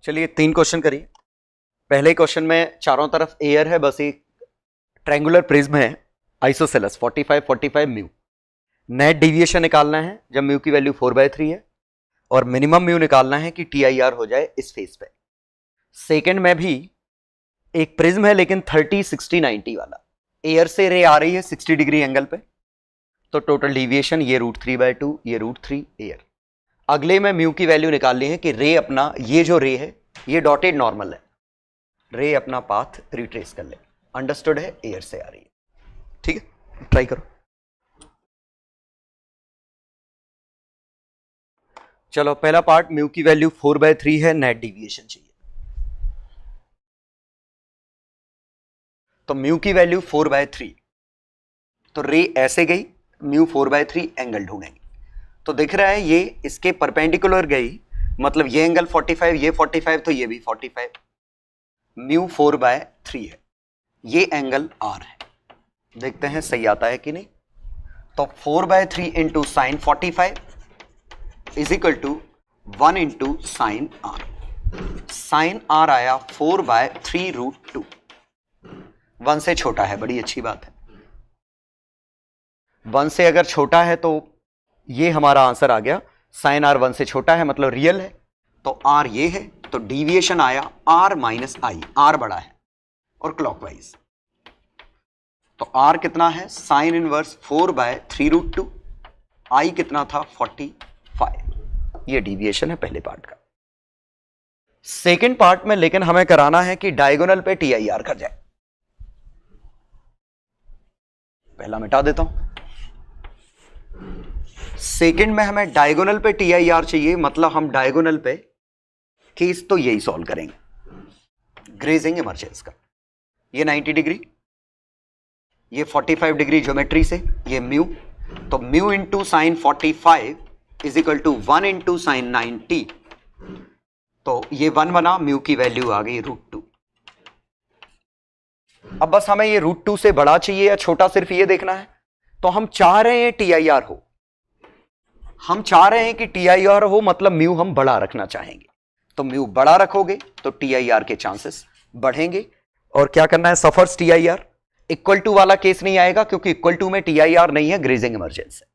चलिए 3 क्वेश्चन करिए। पहले क्वेश्चन में चारों तरफ एयर है, बस एक ट्रायंगुलर प्रिज्म है, आइसोसेलेस 45 म्यू। नेट डिविएशन निकालना है जब म्यू की वैल्यू 4/3 है, और मिनिमम म्यू निकालना है कि TIR हो जाए इस फेस पे। सेकंड में भी एक प्रिज्म है लेकिन 30 60 90 वाला, एयर से रे आ रही है 60 डिग्री एंगल पे, तो टोटल डिविएशन ये √3/2, ये √3 एयर। अगले में म्यू की वैल्यू निकालनी है कि रे अपना, ये जो रे है ये डॉटेड नॉर्मल है, रे अपना पाथ रिट्रेस कर ले। अंडरस्टूड है, एयर से आ रही है। ठीक है, ट्राई करो। चलो पहला पार्ट, म्यू की वैल्यू 4/3 है, नेट डिविएशन चाहिए। तो म्यू की वैल्यू 4/3, तो रे ऐसे गई, म्यू 4/3, एंगल ढूंढेंगे। तो दिख रहा है ये इसके परपेंडिकुलर गई, मतलब ये एंगल 45, ये 45, तो ये भी 45, म्यू 4/3 है, ये एंगल आर है। देखते हैं सही आता है कि नहीं। तो 4/3 into sine 45 is equal to 1 into sine R. Sine R आया 4/3√2, 1 से छोटा है, बड़ी अच्छी बात है। 1 से अगर छोटा है तो ये हमारा आंसर आ गया। साइन आर 1 से छोटा है मतलब रियल है, तो आर ये है, तो डिविएशन आया r - i, आर बड़ा है और क्लॉकवाइज। तो r कितना है, साइन इनवर्स 4/3√2, i कितना था 45। ये डिविएशन है पहले पार्ट का। सेकेंड पार्ट में लेकिन हमें कराना है कि डायगोनल पे TIR कर जाए। पहला मिटा देता हूं। सेकेंड में हमें डायगोनल पे TIR चाहिए, मतलब हम डायगोनल पे केस तो यही सॉल्व करेंगे, ग्रेजिंग इमर्जेंस का। ये 90 डिग्री, ये 45 डिग्री ज्योमेट्री से, ये म्यू, तो mu into sine 45 is equal to 1 into sine 90, तो ये 1 बना, म्यू की वैल्यू आ गई √2। अब बस हमें ये √2 से बड़ा चाहिए या छोटा, सिर्फ ये देखना है। तो हम चाह रहे हैं TIR हो, हम चाह रहे हैं कि TIR हो, मतलब म्यू हम बड़ा रखना चाहेंगे। तो म्यू बड़ा रखोगे तो TIR के चांसेस बढ़ेंगे। और क्या करना है, सफर्स TIR। इक्वल टू वाला केस नहीं आएगा क्योंकि इक्वल टू में TIR नहीं है, ग्रेजिंग इमरजेंस है।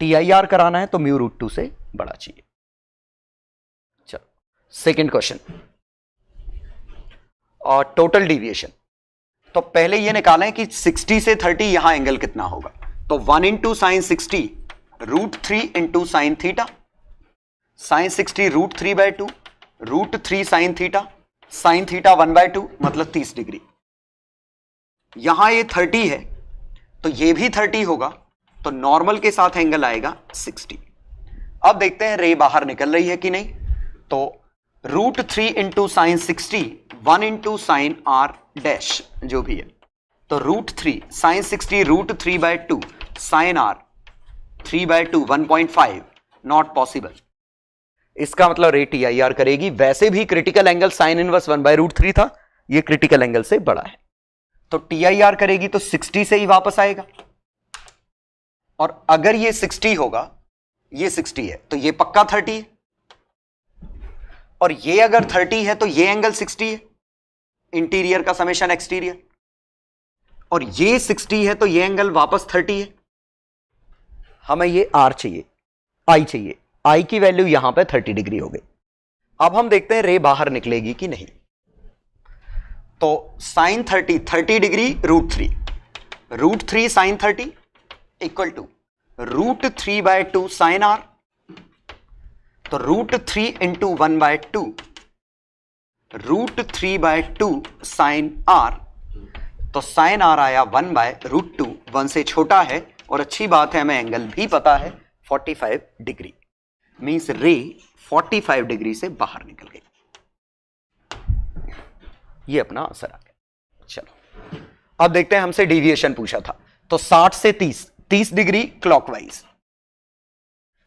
TIR कराना है तो म्यू √2 से बड़ा चाहिए। चलो सेकेंड क्वेश्चन, और टोटल डिविएशन। तो पहले ये निकालें कि 60 से 30 यहां एंगल कितना होगा। तो 1 into sine 60 √3 into sine theta, sine 60 √3/2, √3 sine theta, sine theta 1/2 मतलब 30 डिग्री। यहां ये 30 है तो ये भी 30 होगा, तो नॉर्मल के साथ एंगल आएगा 60। अब देखते हैं रे बाहर निकल रही है कि नहीं। तो √3 into sine 60 1 into sine R dash जो भी है, तो √3 sine 60 √3/2 sine R 3/2 1.5 not possible. इसका मतलब रे TIR करेगी। वैसे भी क्रिटिकल एंगल साइन इनवर्स 1/√3 था, ये क्रिटिकल एंगल से बड़ा है, तो TIR करेगी तो 60 से ही वापस आएगा। और अगर ये 60 होगा, ये 60 है तो ये पक्का 30 है, और ये अगर 30 है तो ये एंगल 60 है, इंटीरियर का समेशन एक्सटीरियर, और ये 60 है तो ये एंगल वापस 30 है। हमें ये R चाहिए, I चाहिए। I की वैल्यू यहां पे 30 डिग्री हो गई। अब हम देखते हैं रे बाहर निकलेगी कि नहीं। तो sine 30 degree √3 sine 30 equal to √3/2 sine R, तो √3 इंटू 1/2 √3/2 साइन R, तो साइन R आया 1/√2, 1 से छोटा है। और अच्छी बात है हमें एंगल भी पता है 45 डिग्री, मींस रे 45 डिग्री से बाहर निकल गई। ये अपना आंसर आ गया। चलो अब देखते हैं, हमसे डेविएशन पूछा था, तो 60 से 30 डिग्री क्लॉकवाइज,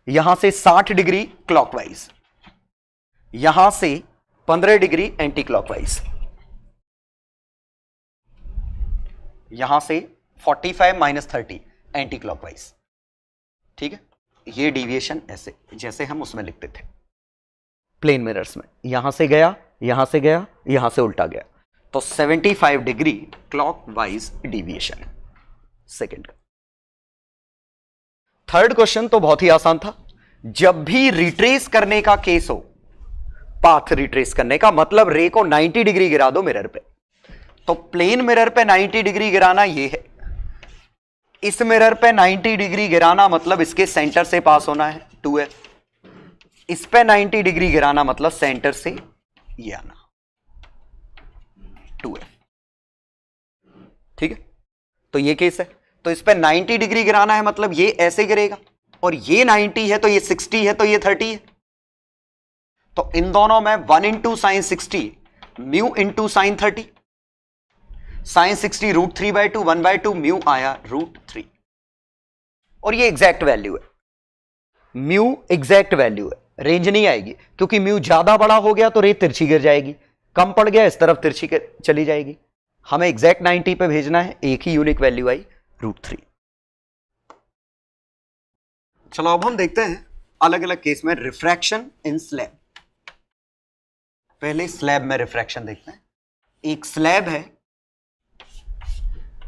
यहां से 60 डिग्री क्लॉकवाइज, यहां से 15 डिग्री एंटी क्लॉकवाइज, यहां से 45 - 30 एंटी क्लॉकवाइज। ठीक है, ये डेविएशन ऐसे जैसे हम उसमें लिखते थे प्लेन मिरर्स में, यहां से गया, यहां से गया, यहां से उल्टा गया, तो 75 डिग्री क्लॉकवाइज डेविएशन है सेकेंड का। थर्ड क्वेश्चन तो बहुत ही आसान था। जब भी रिट्रेस करने का केस हो, पाथ रिट्रेस करने का मतलब रे को 90 डिग्री गिरा दो मिरर पे, तो प्लेन मिरर पे 90 डिग्री गिराना ये है, इस मिरर पे 90 डिग्री गिराना मतलब इसके सेंटर से पास होना है 2F, इस पे 90 डिग्री गिराना मतलब सेंटर से ये आना 2F। ठीक है, तो ये केस है, तो इस पे 90 डिग्री गिराना है मतलब ये ऐसे गिरेगा, और ये 90 है तो ये 60 है तो ये 30 है, तो इन दोनों में 1 into sine 60 mu into sine 30, sine 60 √3/2 1/2 mu आया √3, और ये एग्जैक्ट वैल्यू है, म्यू एग्जैक्ट वैल्यू है, रेंज नहीं आएगी, क्योंकि म्यू ज्यादा बड़ा हो गया तो रे तिरछी गिर जाएगी, कम पड़ गया इस तरफ तिरछी चली जाएगी। हमें एग्जैक्ट 90 पे भेजना है, एक ही यूनिक वैल्यू आई √3। चलो अब हम देखते हैं अलग अलग केस में रिफ्रैक्शन इन स्लैब। पहले स्लैब में रिफ्रैक्शन देखते हैं। एक स्लैब है,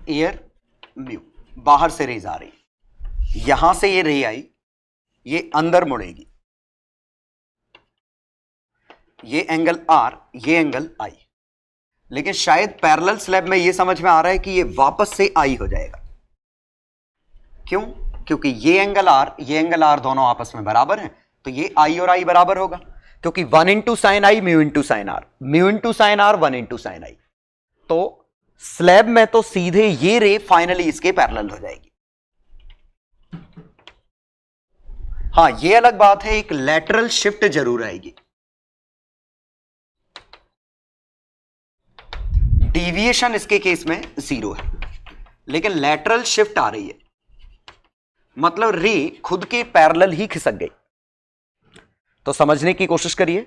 एयर म्यू, बाहर से रेज आ रही, यहां से ये रे आई, ये अंदर मुड़ेगी, ये एंगल R, ये एंगल I, लेकिन शायद पैरेलल स्लैब में ये समझ में आ रहा है कि ये वापस से I हो जाएगा। क्यों? क्योंकि ये एंगल R, ये एंगल R दोनों आपस में बराबर हैं, तो ये I और I बराबर होगा, क्योंकि 1 into sign I mu into sine R, mu into sine R 1 into sign I, तो स्लैब में तो सीधे ये रे फाइनली इसके पैरेलल हो जाएगी। हां, ये अलग बात है, एक लैटरल शिफ्ट जरूर आएगी। डेविएशन इसके केस में 0 है, लेकिन लैटरल शिफ्ट आ रही है, मतलब रे खुद के पैरेलल ही खिसक गई। तो समझने की कोशिश करिए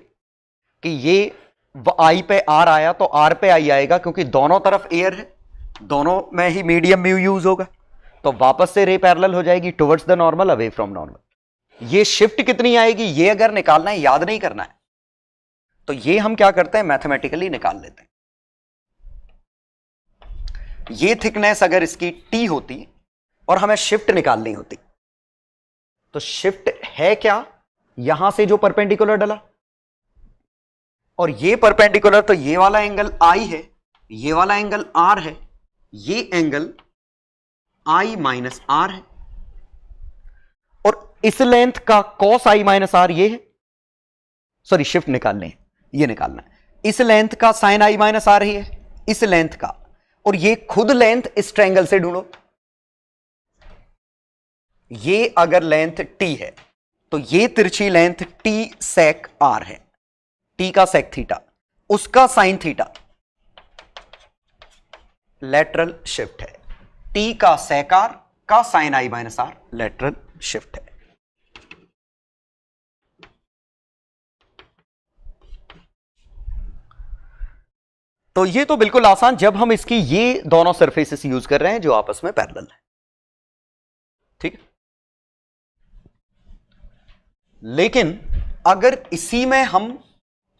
कि ये I पे R आया तो R पे I आएगा, क्योंकि दोनों तरफ एयर है, दोनों में ही मीडियम म्यू यूज होगा, तो वापस से रे पैरेलल हो जाएगी towards the normal, away from normal. ये शिफ्ट कितनी आएगी ये अगर निकालना है, याद नहीं करना है, तो ये हम क्या करते हैं, मैथमेटिकली निकाल लेते हैं। ये थिकनेस अगर इसकी टी होती और हमें शिफ्ट निकालनी होती, तो शिफ्ट है क्या, यहां से जो परपेंडिकुलर डला, और ये परपेंडिकुलर, तो ये वाला एंगल आई है, ये वाला एंगल आर है, ये एंगल आई माइनस आर है, और इस लेंथ का कॉस आई माइनस आर ये है, सॉरी शिफ्ट निकालने हैं, ये निकालना है, इस लेंथ का साइन आई माइनस आर ही है, इस लेंथ का, और ये खुद लेंथ इस ट्रायंगल से ढूंढो। ये अगर लेंथ टी है तो ये तिरछी लेंथ टी सेक आर है, टी का सेक थीटा, उसका साइन थीटा, लेटरल शिफ्ट है, टी का सेक आर का sine I minus R lateral shift है। तो ये तो बिल्कुल आसान, जब हम इसकी ये दोनों सरफेसेस यूज कर रहे हैं जो आपस में पैरेलल है, ठीक। लेकिन अगर इसी में हम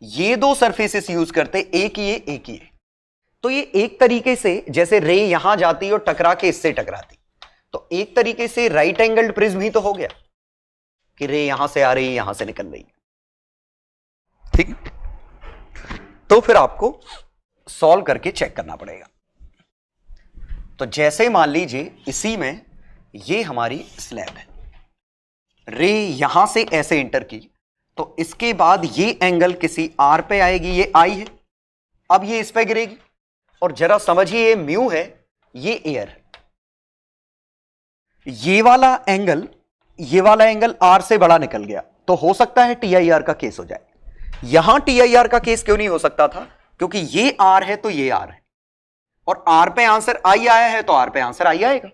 ये दो सरफेसेस यूज करते, एक ये, तो ये एक तरीके से जैसे रे यहां जाती और टकरा के इससे टकराती, तो एक तरीके से राइट एंगल्ड प्रिज्म ही तो हो गया कि रे यहां से आ रही है, यहां से निकल रही है, ठीक। तो फिर आपको सॉल्व करके चेक करना पड़ेगा। तो जैसे मान लीजिए इसी में ये हमारी स्लैब है, रे यहां से ऐसे इंटर की, तो इसके बाद ये एंगल किसी आर पे आएगी, ये आई है, अब ये इस पे गिरेगी, और जरा समझिए ये म्यू है, ये एयर है, ये वाला एंगल आर से बड़ा निकल गया, तो हो सकता है टीआईआर का केस हो जाए। यहां टीआईआर का केस क्यों नहीं हो सकता था, क्योंकि ये आर है तो ये आर है, और आर पे आंसर आई आया है तो आर पे आंसर आई आएगा।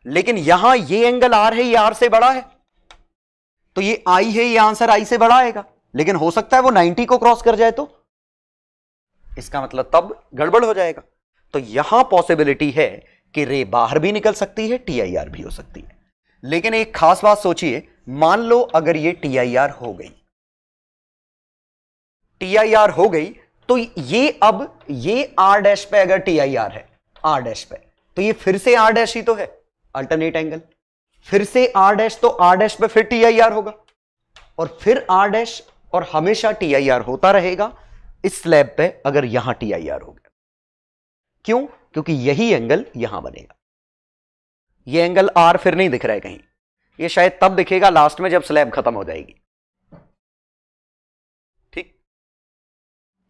लेकिन यहां ये एंगल आर है, ये आर से बड़ा है, तो ये आई है, ये आंसर आई से बड़ा आएगा, लेकिन हो सकता है वो 90 को क्रॉस कर जाए, तो इसका मतलब तब गड़बड़ हो जाएगा। तो यहां पॉसिबिलिटी है कि रे बाहर भी निकल सकती है, टीआईआर भी हो सकती है। लेकिन एक खास बात सोचिए, मान लो अगर ये टीआईआर हो गई, टीआईआर हो गई, तो ये आर डैश पे अगर टीआईआर है, आर डैश पे, तो ये फिर से आर डैश ही तो है, अल्टरनेट एंगल, फिर से आर डैश, तो आर डैश पे फिर टीआईआर होगा, और फिर आर डैश, और हमेशा टीआईआर होता रहेगा इस स्लैब पे अगर यहां टीआईआर हो गया। क्यों? क्योंकि यही एंगल यहां बनेगा। ये एंगल आर फिर नहीं दिख रहा है कहीं, ये शायद तब दिखेगा लास्ट में जब स्लैब खत्म हो जाएगी, ठीक।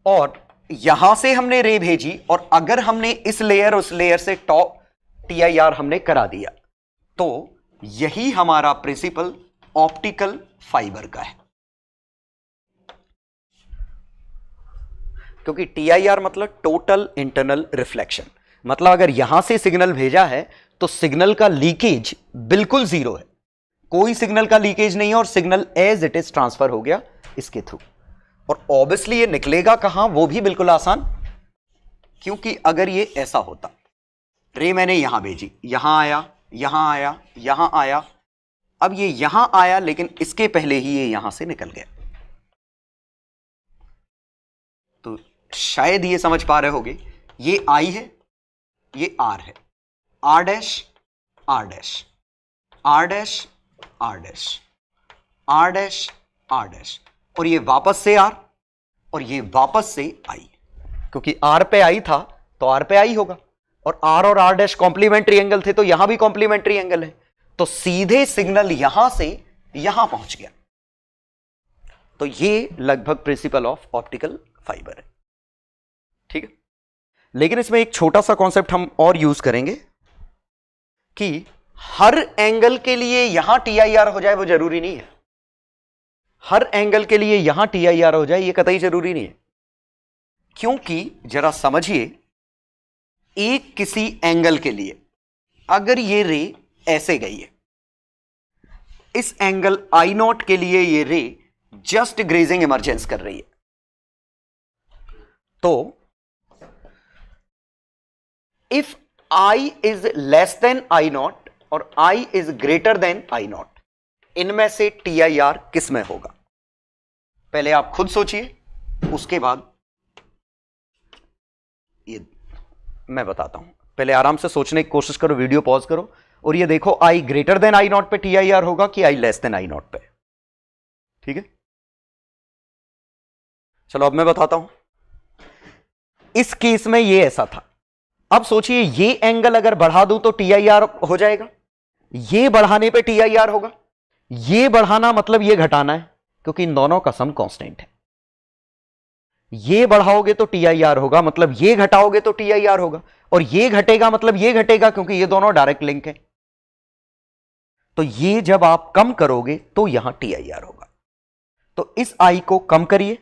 और यहां से हमने रे भेजी, और अगर हमने इस लेयर उस लेयर से टॉप टीआईआर हमने करा दिया, तो यही हमारा प्रिंसिपल ऑप्टिकल फाइबर का है। क्योंकि टीआईआर मतलब टोटल इंटरनल रिफ्लेक्शन, मतलब अगर यहां से सिग्नल भेजा है तो सिग्नल का लीकेज बिल्कुल जीरो है, कोई सिग्नल का लीकेज नहीं है, और signal as it is transfer हो गया इसके थ्रू। और ऑब्वियसली ये निकलेगा कहां, वो भी बिल्कुल आसान, क्योंकि अगर ये ऐसा होता, रे मैंने यहां भेजी, यहां आया, यहां आया, यहां आया, अब ये यहां आया, लेकिन इसके पहले ही ये यहां से निकल गया। तो शायद ये समझ पा रहे होगे, ये आई है, ये आर है, R dash, R dash, R dash, R dash, R dash, R dash, और ये वापस से आर, और ये वापस से आई, क्योंकि आर पे आई था तो आर पे आई होगा, और आर डैश कॉम्प्लीमेंट्री एंगल थे, तो यहां भी कॉम्प्लीमेंट्री एंगल है, तो सीधे सिग्नल यहां से यहां पहुंच गया। तो ये लगभग प्रिंसिपल ऑफ ऑप्टिकल फाइबर है, ठीक है। लेकिन इसमें एक छोटा सा कॉन्सेप्ट हम और यूज करेंगे कि हर एंगल के लिए यहां टीआईआर हो जाए वो जरूरी नहीं है, हर एंगल के लिए यहां टीआईआर हो जाए ये कतई जरूरी नहीं है। क्योंकि जरा समझिए, एक किसी एंगल के लिए अगर ये रे ऐसे गई है, इस एंगल आई नॉट के लिए ये रे जस्ट ग्रेजिंग इमर्जेंस कर रही है, तो if I is less than I naught और I is greater than I naught, इनमें से TIR किस में होगा? पहले आप खुद सोचिए, उसके बाद ये मैं बताता हूं। पहले आराम से सोचने की कोशिश करो, वीडियो पॉज करो और ये देखो आई ग्रेटर देन आई नॉट पे टी आई आर होगा कि आई लेस देन आई नॉट पे। ठीक है, चलो अब मैं बताता हूं। इस केस में ये ऐसा था। अब सोचिए ये एंगल अगर बढ़ा दूं तो टी आई आर हो जाएगा, ये बढ़ाने पे टी आई आर होगा। ये बढ़ाना मतलब ये घटाना है, क्योंकि इन दोनों का सम कांस्टेंट है। ये बढ़ाओगे तो टी आई आर होगा, मतलब ये घटाओगे तो टी आई आर होगा, और ये घटेगा मतलब ये घटेगा, क्योंकि ये दोनों डायरेक्ट लिंक है। तो ये जब आप कम करोगे तो यहां टी आई आर होगा। तो इस आई को कम करिए,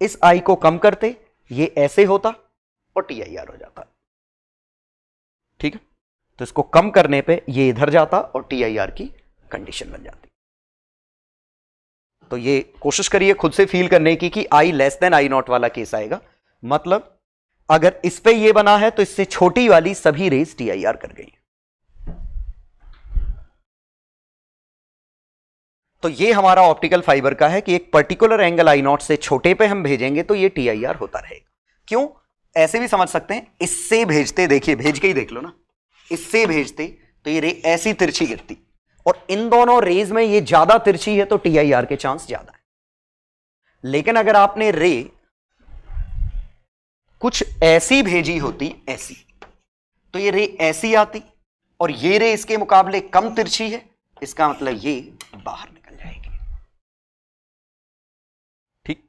इस आई को कम करते ये ऐसे होता और टी आई आर हो जाता। ठीक है, तो इसको कम करने पे ये इधर जाता और टी आई आर की कंडीशन बन जाती। तो ये कोशिश करिए खुद से फील करने की कि आई लेस देन आई नॉट वाला केस आएगा, मतलब अगर इस पे ये बना है तो इससे छोटी वाली सभी रेज टी आई आर कर गई। तो ये हमारा ऑप्टिकल फाइबर का है कि एक पर्टिकुलर एंगल आई नॉट से छोटे पे हम भेजेंगे तो ये टी आई आर होता रहेगा। क्यों, ऐसे भी समझ सकते हैं, इससे भेजते, देखिए भेज के ही देख लो ना, इससे भेजते तो ये रे ऐसी तिरछी गिरती, और इन दोनों रेज में ये ज्यादा तिरछी है तो टी आई आर के चांस ज्यादा है। लेकिन अगर आपने रे कुछ ऐसी भेजी होती, ऐसी, तो ये रे ऐसी आती, और ये रे इसके मुकाबले कम तिरछी है, इसका मतलब ये बाहर निकल जाएगी। ठीक,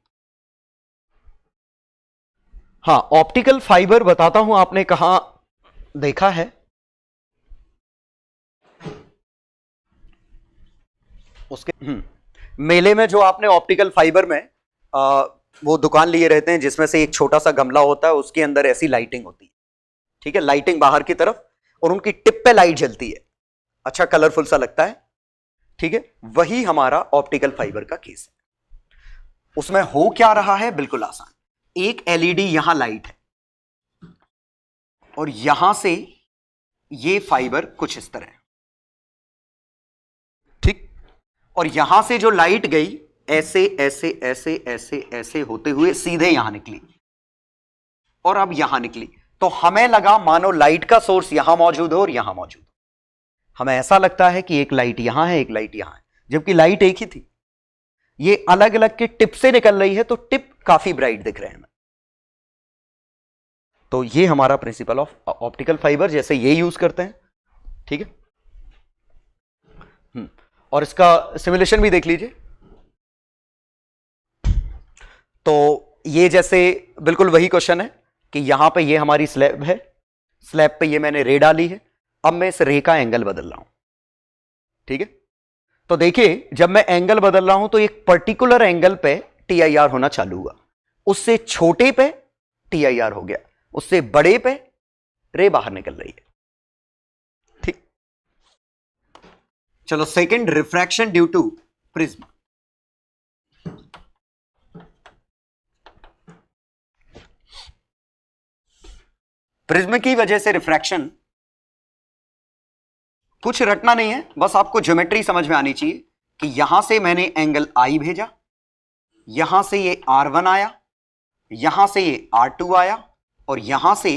हाँ ऑप्टिकल फाइबर बताता हूं, आपने कहां देखा है? उसके मेले में जो आपने ऑप्टिकल फाइबर में वो दुकान लिए रहते हैं जिसमें से एक छोटा सा गमला होता है, उसके अंदर ऐसी लाइटिंग होती है। ठीक है, लाइटिंग बाहर की तरफ, और उनकी टिप पे लाइट जलती है, अच्छा कलरफुल सा लगता है। ठीक है, वही हमारा ऑप्टिकल फाइबर का केस है। उसमें हो क्या रहा है, बिल्कुल आसान। एक एलईडी यहां लाइट है, और यहां से ये फाइबर कुछ इस तरह, ठीक, और यहां से जो लाइट गई ऐसे ऐसे ऐसे ऐसे ऐसे होते हुए सीधे यहां निकली, और अब यहां निकली। तो हमें लगा मानो लाइट का सोर्स यहां मौजूद हो और यहां मौजूद। हमें ऐसा लगता है कि एक लाइट यहां है, एक लाइट यहां है, जबकि लाइट एक ही थी। ये अलग अलग के टिप से निकल रही है, तो टिप काफी ब्राइट दिख रहे हैं हमें। तो ये हमारा प्रिंसिपल ऑफ ऑप्टिकल फाइबर, जैसे ये यूज करते हैं। ठीक है, और इसका सिमुलेशन भी देख लीजिए। तो ये जैसे बिल्कुल वही क्वेश्चन है कि यहां पे ये हमारी स्लैब है, स्लैब पे ये मैंने रे डाली है, अब मैं इस रे का एंगल बदल रहा हूं। ठीक है, तो देखिए जब मैं एंगल बदल रहा हूं तो एक पर्टिकुलर एंगल पे टी आई आर होना चालू हुआ, उससे छोटे पे टी आई आर हो गया, उससे बड़े पे रे बाहर निकल रही है। ठीक, चलो second, refraction due to prism. Prism की वजह से रिफ्रैक्शन, कुछ रटना नहीं है, बस आपको ज्योमेट्री समझ में आनी चाहिए कि यहां से मैंने एंगल आई भेजा, यहां से ये R1 आया, यहां से ये R2 आया, और यहां से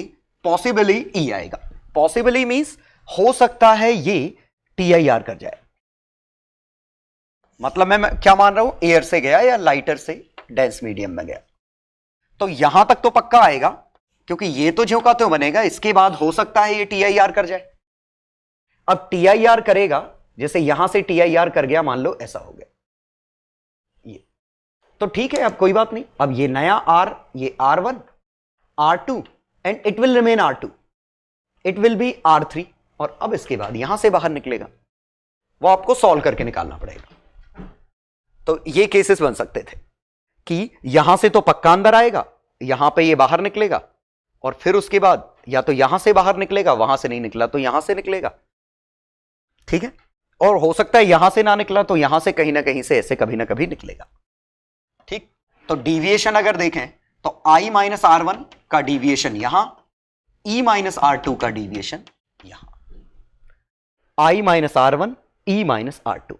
पॉसिबली E आएगा। पॉसिबली मींस हो सकता है ये TIR कर जाए, मतलब मैं क्या मान रहा हूं, एयर से गया या लाइटर से डेंस मीडियम में गया। तो यहां तक तो पक्का आएगा, क्योंकि ये तो ज्यों का त्यों बनेगा, इसके बाद हो सकता है ये TIR कर जाए। अब TIR करेगा, जैसे यहां से TIR कर गया, मान लो ऐसा हो गया ये, तो ठीक है, अब कोई बात नहीं। अब ये नया R, ये R1, R2, and it will remain R2, it will be R3, और अब इसके बाद यहां से बाहर निकलेगा, वो आपको सॉल्व करके निकालना पड़ेगा। तो ये केसेस बन सकते थे कि यहां से तो पक्का अंदर आएगा, यहां पे ये बाहर निकलेगा, और फिर उसके बाद या तो यहां से बाहर निकलेगा, वहां से नहीं निकला तो यहां से निकलेगा। ठीक है, और हो सकता है यहां से ना निकला तो यहां से कहीं ना कहीं से ऐसे कभी ना कभी निकलेगा। ठीक, तो डिविएशन अगर देखें तो I माइनस R1 का डिविएशन यहां, E माइनस R2 का डिविएशन यहां, I minus R1, E minus R2।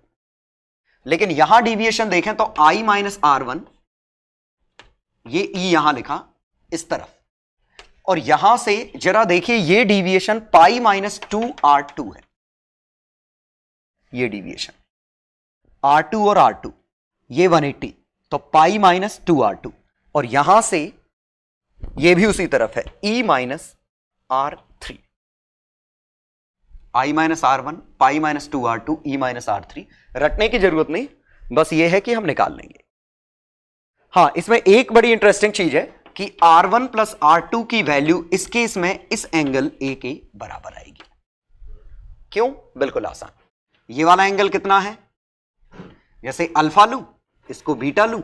लेकिन यहां डेविएशन देखें तो I माइनस R1, ये E यहां लिखा इस तरफ, और यहां से जरा देखिए ये डेविएशन पाई माइनस 2R2 है, ये डेविएशन R2 और R2 ये 180, तो पाई माइनस 2R2, और यहां से ये भी उसी तरफ है E minus R3, I minus R1 pi minus 2R2 E minus R3। रटने की जरूरत नहीं, बस ये है कि हम निकाल लेंगे। हां, इसमें एक बड़ी इंटरेस्टिंग चीज है कि R1 प्लस R2 की वैल्यू इस केस में इस एंगल A के बराबर आएगी। क्यों? बिल्कुल आसान। ये वाला एंगल कितना है? जैसे अल्फा लू, इसको बीटा लू,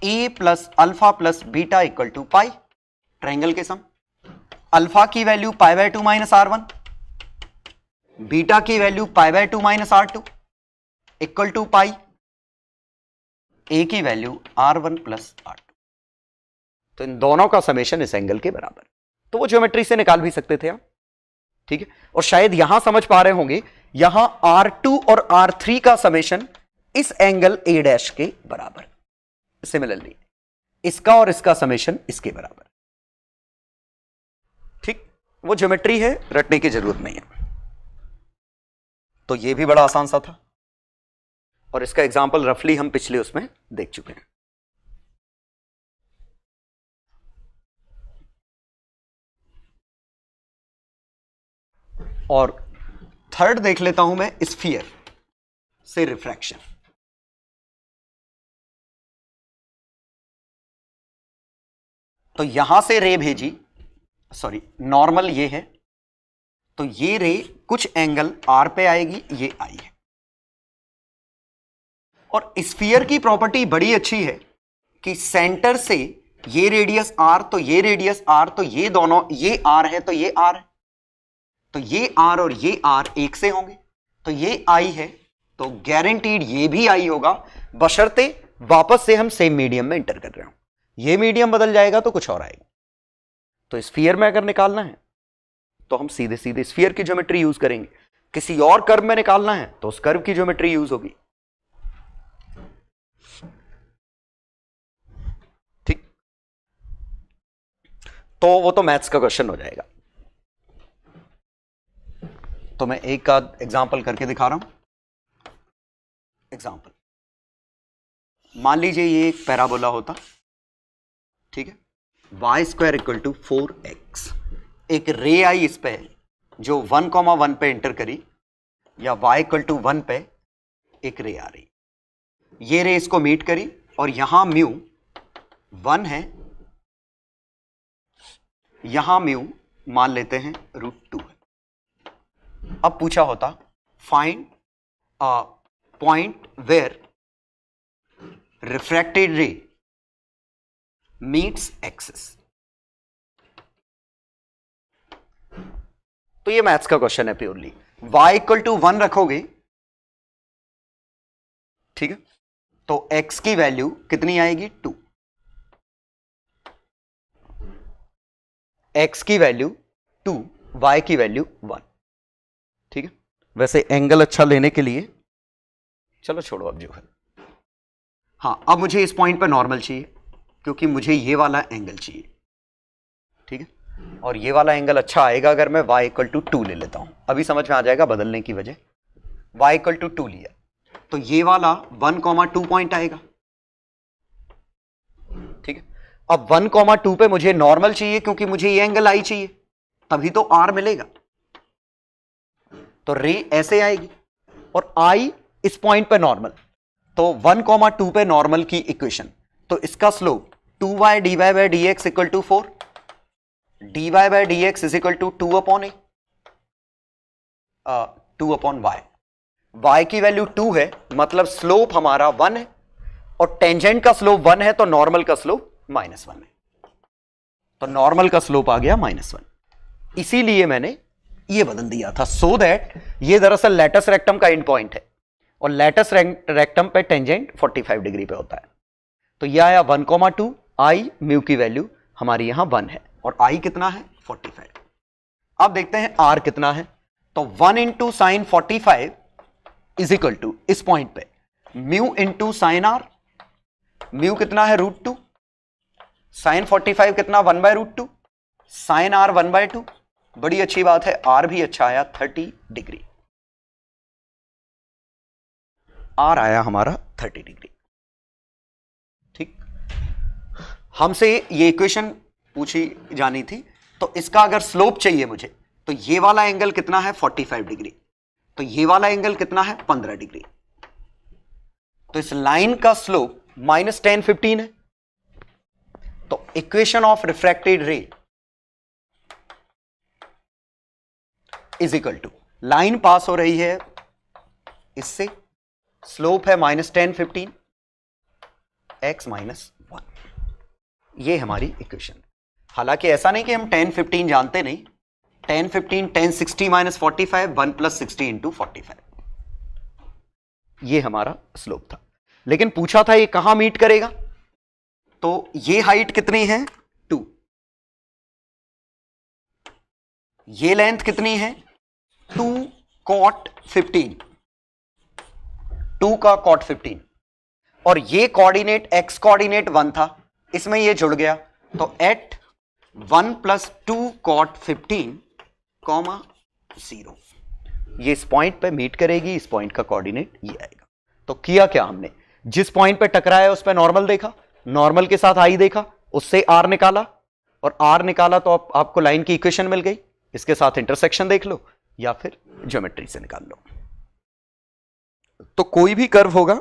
A plus alpha plus beta equal to pi, triangle के सम। अल्फा की value pi by 2 minus R1, beta की value pi by 2 minus R2 equal to pi, A की वैल्यू R1 प्लस R2। तो इन दोनों का summation इस angle के बराबर, तो वो ज्योमेट्री से निकाल भी सकते थे आप, ठीक है। और शायद यहां समझ पा रहे होंगे, यहां R2 और R3 का समेशन इस एंगल A डैश के बराबर, सिमिलरली इसका और इसका समेशन इसके बराबर, ठीक। वो ज्योमेट्री है, रटने की जरूरत नहीं है। तो ये भी बड़ा आसान सा था, और इसका एग्जाम्पल रफली हम पिछले उसमें देख चुके हैं। और थर्ड देख लेता हूं मैं, स्फीयर से रिफ्रैक्शन। तो यहां से रे भेजी, सॉरी नॉर्मल ये है, तो ये रे कुछ एंगल R पे आएगी, ये I है। और स्फीयर की प्रॉपर्टी बड़ी अच्छी है कि सेंटर से ये रेडियस R, तो ये रेडियस R, तो ये दोनों, ये R है तो ये R है, तो ये R और ये R एक से होंगे, तो ये I है, तो गारंटीड ये भी I होगा, बशर्ते वापस से हम सेम मीडियम में एंटर कर रहे हो। ये मीडियम बदल जाएगा तो कुछ और आएगा। तो स्फीयर में अगर निकालना है तो हम सीधे सीधे स्फीयर की ज्योमेट्री यूज करेंगे, किसी और कर्व में निकालना है तो उस कर्व की ज्योमेट्री यूज होगी, ठीक। तो वो तो मैथ्स का क्वेश्चन हो जाएगा। तो मैं एक का एग्जाम्पल करके दिखा रहा हूं। एग्जाम्पल, मान लीजिए ये एक पैराबोला होता, ठीक है, Y square equal to 4x, एक रे आई इस पे है जो 1,1 पे एंटर करी, या y इक्वल टू 1 पे एक रे आ रही, ये रे इसको मीट करी, और यहां म्यू 1 है, यहां म्यू मान लेते हैं √2 है। अब पूछा होता find a point where refracted ray meets axis. तो ये मैथ्स का क्वेश्चन है प्योरली। y इक्वल टू 1 रखोगे, ठीक है, तो x की वैल्यू कितनी आएगी? 2। x की वैल्यू 2, y की वैल्यू 1, ठीक है। वैसे एंगल अच्छा लेने के लिए, चलो छोड़ो अब जो है, हाँ अब मुझे इस पॉइंट पर नॉर्मल चाहिए, क्योंकि मुझे ये वाला एंगल चाहिए, ठीक है। और ये वाला एंगल अच्छा आएगा अगर मैं y इक्वल टू 2 ले लेता हूं। अभी समझ में आ जाएगा बदलने की वजह। y इक्वल टू 2 लिया तो ये वाला 1,2 पॉइंट आएगा, ठीक है। अब 1,2 पे मुझे नॉर्मल चाहिए, क्योंकि मुझे ये एंगल I चाहिए, तभी तो R मिलेगा। तो रे ऐसे आएगी, और I इस पॉइंट पे नॉर्मल, तो 1,2 पे नॉर्मल की इक्वेशन, तो इसका slope 2y dy by dx equal to 4, dy by dx is equal to 2 upon a, 2 upon y। y की वैल्यू 2 है, मतलब स्लोप हमारा 1 है, और टेंजेंट का स्लोप 1 है, तो नॉर्मल का स्लोप -1 है, तो नॉर्मल का स्लोप आ गया -1। इसीलिए मैंने ये बदल दिया था, सो दैट ये दरअसल लैटस रेक्टम का एंड पॉइंट है, और लैटस रेक्टम पे टेंजेंट 45 डिग्री पे होता है। तो ये आया 1,2, I म्यू की वैल्यू हमारी यहां 1 है, और I कितना है? 45। अब देखते हैं R कितना है, तो 1 into sine 45 is equal to, इस पॉइंट पे mu into sine R, mu कितना है √2, साइन 45 कितना 1/√2, साइन आर 1/2, बड़ी अच्छी बात है आर भी अच्छा आया 30 डिग्री, आर आया हमारा 30 डिग्री। ठीक, हमसे ये इक्वेशन पूछी जानी थी, तो इसका अगर स्लोप चाहिए मुझे, तो ये वाला एंगल कितना है 45 डिग्री, तो ये वाला एंगल कितना है 15 डिग्री, तो इस लाइन का स्लोप -10 15 है। तो equation of refracted ray is equal to, line pass हो रही है इससे, स्लोप है -10 15 x -1, ये हमारी इक्वेशन। हालांकि ऐसा नहीं कि हम 10 15 जानते नहीं, 10 15 10 60 -45 1 + 60 × 45, ये हमारा स्लोप था। लेकिन पूछा था ये कहां मीट करेगा, तो ये हाइट कितनी है 2, ये लेंथ कितनी है 2 cot 15, 2 का cot 15, और ये कोऑर्डिनेट x कोऑर्डिनेट 1 था, इसमें ये जुड़ गया, तो एट 1 + 2 cot 15, 0, ये इस पॉइंट पे मीट करेगी, इस पॉइंट का कोऑर्डिनेट ये आएगा। तो किया क्या हमने, जिस पॉइंट पे टकराया उस पे नॉर्मल देखा, नॉर्मल के साथ आई देखा, उससे आर निकाला, और आर निकाला तो आपको लाइन की इक्वेशन मिल गई, इसके साथ इंटरसेक्शन देख लो या फिर ज्योमेट्री से निकाल लो। तो कोई भी कर्व होगा,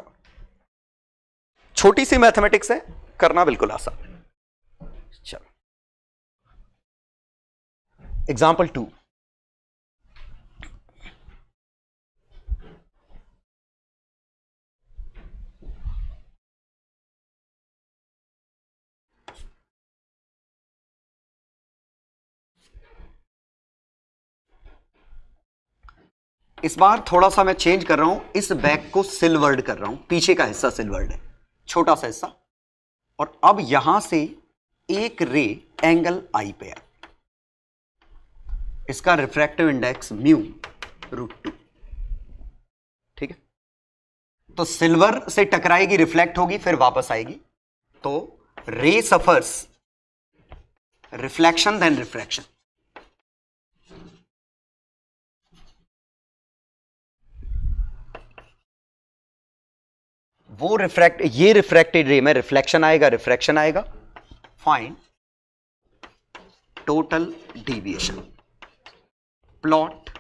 छोटी सी मैथमेटिक्स है, करना बिल्कुल आसान है। चलो एग्जाम्पल 2, इस बार थोड़ा सा मैं चेंज कर रहा हूं, इस बैक को सिल्वर्ड कर रहा हूं, पीछे का हिस्सा सिल्वर्ड है, छोटा सा हिस्सा, और अब यहां से एक रे एंगल आई पे है, इसका रिफ्रैक्टिव इंडेक्स म्यू √2, ठीक है। तो सिल्वर से टकराएगी, रिफ्लेक्ट होगी, फिर वापस आएगी, तो रे सफर्स रिफ्लेक्शन देन रिफ्रैक्शन। वो रिफ्रैक्ट, ये रिफ्रैक्टेड रे में रिफ्लेक्शन आएगा, रिफ्रैक्शन आएगा, find total deviation, plot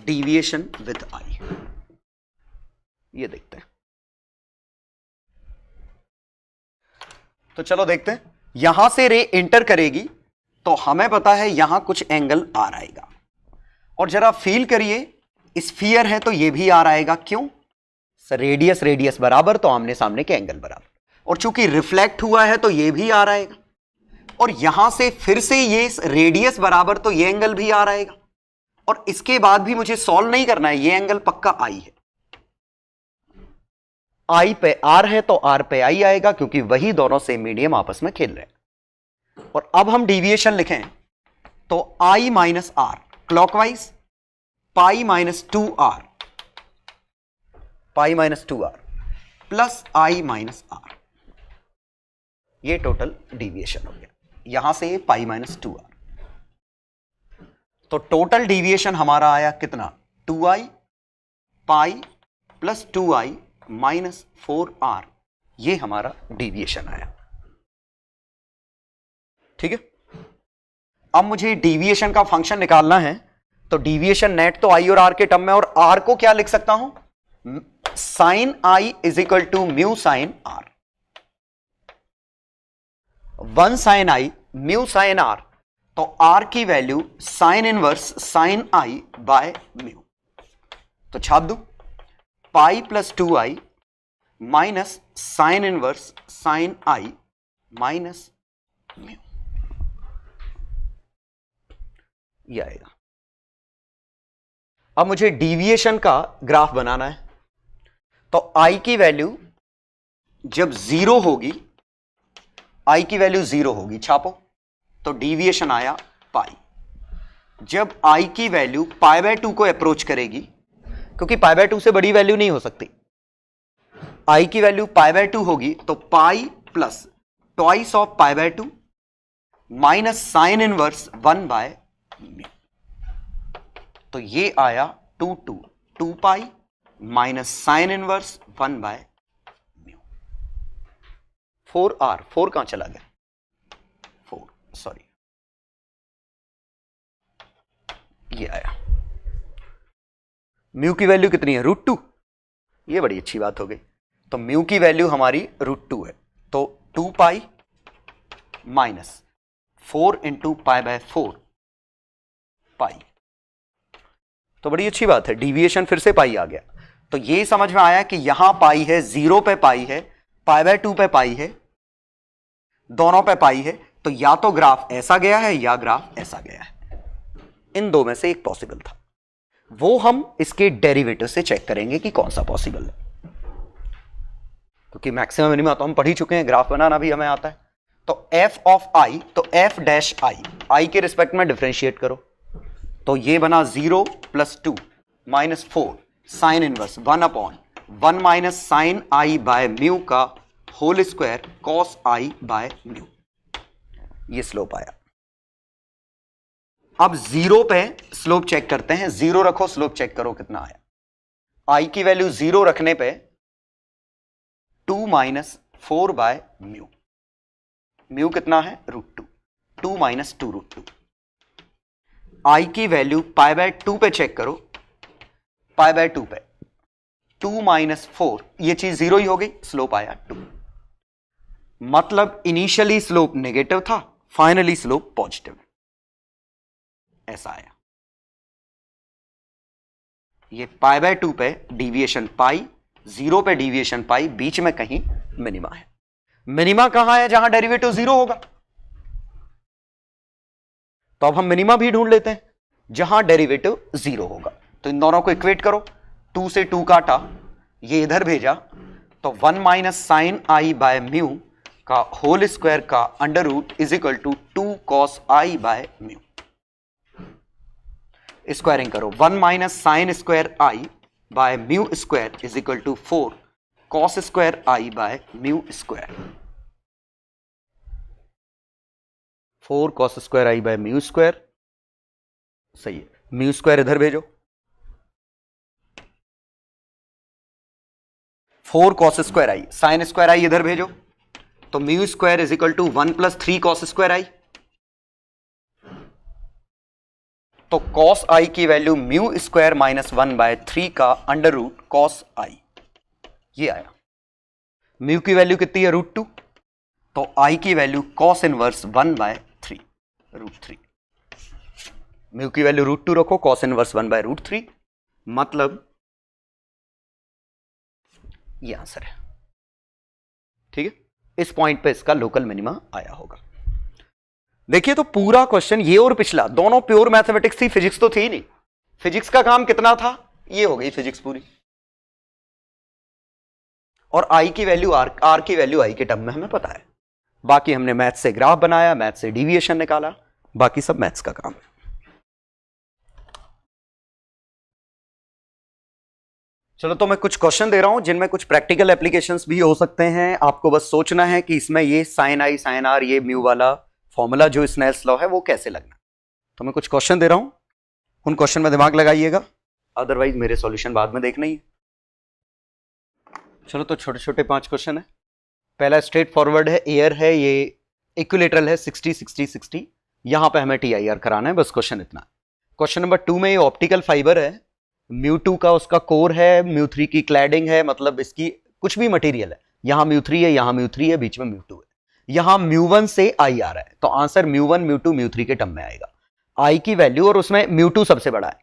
deviation with I, ये देखते हैं। तो चलो देखते हैं, यहां से रे इंटर करेगी तो हमें पता है यहां कुछ एंगल आर आएगा, और जरा फील करिए, स्फीयर है तो ये भी आर आएगा, क्यों, रेडियस रेडियस बराबर, तो आमने सामने के एंगल बराबर, और चूंकि रिफ्लेक्ट हुआ है तो ये भी आर आएगा, और यहां से फिर से ये रेडियस बराबर, तो ये एंगल भी आर आएगा, और इसके बाद भी मुझे सॉल्व नहीं करना है, ये एंगल पक्का आई है, आई पे आर है तो आर पे आई आएगा, क्योंकि वही दोनों सेम मीडियम आपस में खेल रहे हैं। और अब हम डिविएशन लिखें तो आई minus are clockwise, pi -2r, pi -2r plus I -r, ये टोटल डिविएशन हो गया, यहां से ये पाई -2r, तो टोटल डिविएशन हमारा आया कितना 2i पाई प्लस 2i -4r, ये हमारा डिविएशन आया, ठीक है। अब मुझे डिविएशन का फंक्शन निकालना है, तो डिविएशन नेट तो आई और आर के टर्म में, और आर को क्या लिख सकता हूं, sine I is equal to mu sine R, 1 sine I mu sine R, तो आर की value sine inverse sine I by mu, तो छाप दू, pi plus 2i minus sine inverse sine I minus mu, ये आएगा। अब मुझे deviation का ग्राफ बनाना है, तो i की वैल्यू जब 0 होगी, i की वैल्यू 0 होगी, छापो, तो डिविएशन आया पाई। जब i की वैल्यू π/2 को अप्रोच करेगी, क्योंकि π/2 से बड़ी वैल्यू नहीं हो सकती, आई की वैल्यू π/2 होगी तो pi plus twice of π/2 minus sine inverse 1/μ। तो ये आया 2 pi minus sine inverse 1/μ। 4r, 4 कहां चला गया, 4 सॉरी, ये आया। म्यू की वैल्यू कितनी है, √2। ये बड़ी अच्छी बात हो गई। तो म्यू की वैल्यू हमारी √2 है, तो 2 पाई माइनस 4 इंटू π/4 पाई। तो बड़ी अच्छी बात है, डिविएशन फिर से पाई आ गया। तो ये समझ में आया कि यहां पाई है, 0 पे पाई है, π/2 पे पाई है, दोनों पे पाई है। तो या तो ग्राफ ऐसा गया है या ग्राफ ऐसा गया है, इन दो में से एक पॉसिबल था। वो हम इसके डेरिवेटिव से चेक करेंगे कि कौन सा पॉसिबल है, क्योंकि मैक्सिमम मिनिमम तो हम पढ़ ही चुके हैं, ग्राफ बनाना भी हमें आता है। तो f ऑफ i, तो f डैश i के रिस्पेक्ट में डिफरेंशिएट करो, तो ये बना 0 + 2 - 4 sine inverse 1/1 minus sine i by mu का whole square cos i by mu. ये स्लोप आया। अब 0 पे स्लोप चेक करते हैं, 0 रखो, स्लोप चेक करो कितना आया। i की वैल्यू 0 रखने पे 2 - 4/μ। म्यू कितना है, √2, 2 - 2√2। i की वैल्यू π/2 पे चेक करो, π/2 पे 2 - 4, ये चीज 0 ही हो गई, स्लोप आया 2। मतलब इनिशियली स्लोप नेगेटिव था, फाइनली स्लोप पॉजिटिव, ऐसा आया। ये π/2 पे डिविएशन पाई, 0 पे डिविएशन पाई, बीच में कहीं मिनिमा है। मिनिमा कहां है, जहां डेरिवेटिव 0 होगा। तो अब हम मिनिमा भी ढूंढ लेते हैं जहां डेरिवेटिव 0 होगा। तो इन दोनों को इक्वेट करो, 2 से 2 काटा, ये इधर भेजा, तो 1 minus sine i by mu का होल स्क्वायर का under root is equal to 2 cos i by mu. Squaring करो, 1 minus sine square i by mu square is equal to 4 cos square i by mu square. 4 cos square i by mu square, सही है। Mu square इधर भेजो, 4 cos square i, sine square i इधर भेजो, तो mu square is equal to 1 + 3 cos square i। तो cos i की value mu square minus 1/3 का अंडर रूट कॉस i, ये आया। म्यू की वैल्यू कितनी है, √2, तो i की वैल्यू कॉस इनवर्स 1/3 √3। म्यू की वैल्यू √2 रखो, कॉस इनवर्स 1/√3, मतलब ये आंसर है। ठीक है, इस पॉइंट पे इसका लोकल मिनिमा आया होगा। देखिए तो पूरा क्वेश्चन ये और पिछला दोनों प्योर मैथमेटिक्स थी, फिजिक्स तो थी ही नहीं। फिजिक्स का काम कितना था, ये हो गई फिजिक्स पूरी। और आई की वैल्यू आर की वैल्यू आई के टर्म में हमें पता है। बाकी हमने मैथ से ग्राफ बनाया, मैथ से डिविएशन निकाला, बाकी सब मैथ्स का काम है। चलो तो मैं कुछ क्वेश्चन दे रहा हूं जिनमें कुछ प्रैक्टिकल एप्लीकेशंस भी हो सकते हैं। आपको बस सोचना है कि इसमें ये साइन आई साइन आर, ये म्यू वाला फॉर्मूला जो स्नेल्स लॉ है वो कैसे लगना। तो मैं कुछ क्वेश्चन दे रहा हूं, उन क्वेश्चन में दिमाग लगाइएगा, अदरवाइज मेरे सॉल्यूशन बाद में देखना ही है। चलो तो छोटे छोटे 5 क्वेश्चन है। पहला स्ट्रेट फॉरवर्ड है, एयर है, ये इक्विलेटरल है 60 60 60, यहां पे हमें TIR कराना है, बस क्वेश्चन इतना। क्वेश्चन नंबर 2 में ये ऑप्टिकल फाइबर है, μ2 का उसका कोर है, μ3 की क्लैडिंग है, मतलब इसकी कुछ भी मटेरियल है, यहां μ3 है, यहां μ3 है, बीच में μ2 है, यहां μ1 से I आ रहा है, तो आंसर μ1 μ2 μ3 के टर्म में आएगा। I की वैल्यू, और उसमें μ2 सबसे बड़ा है,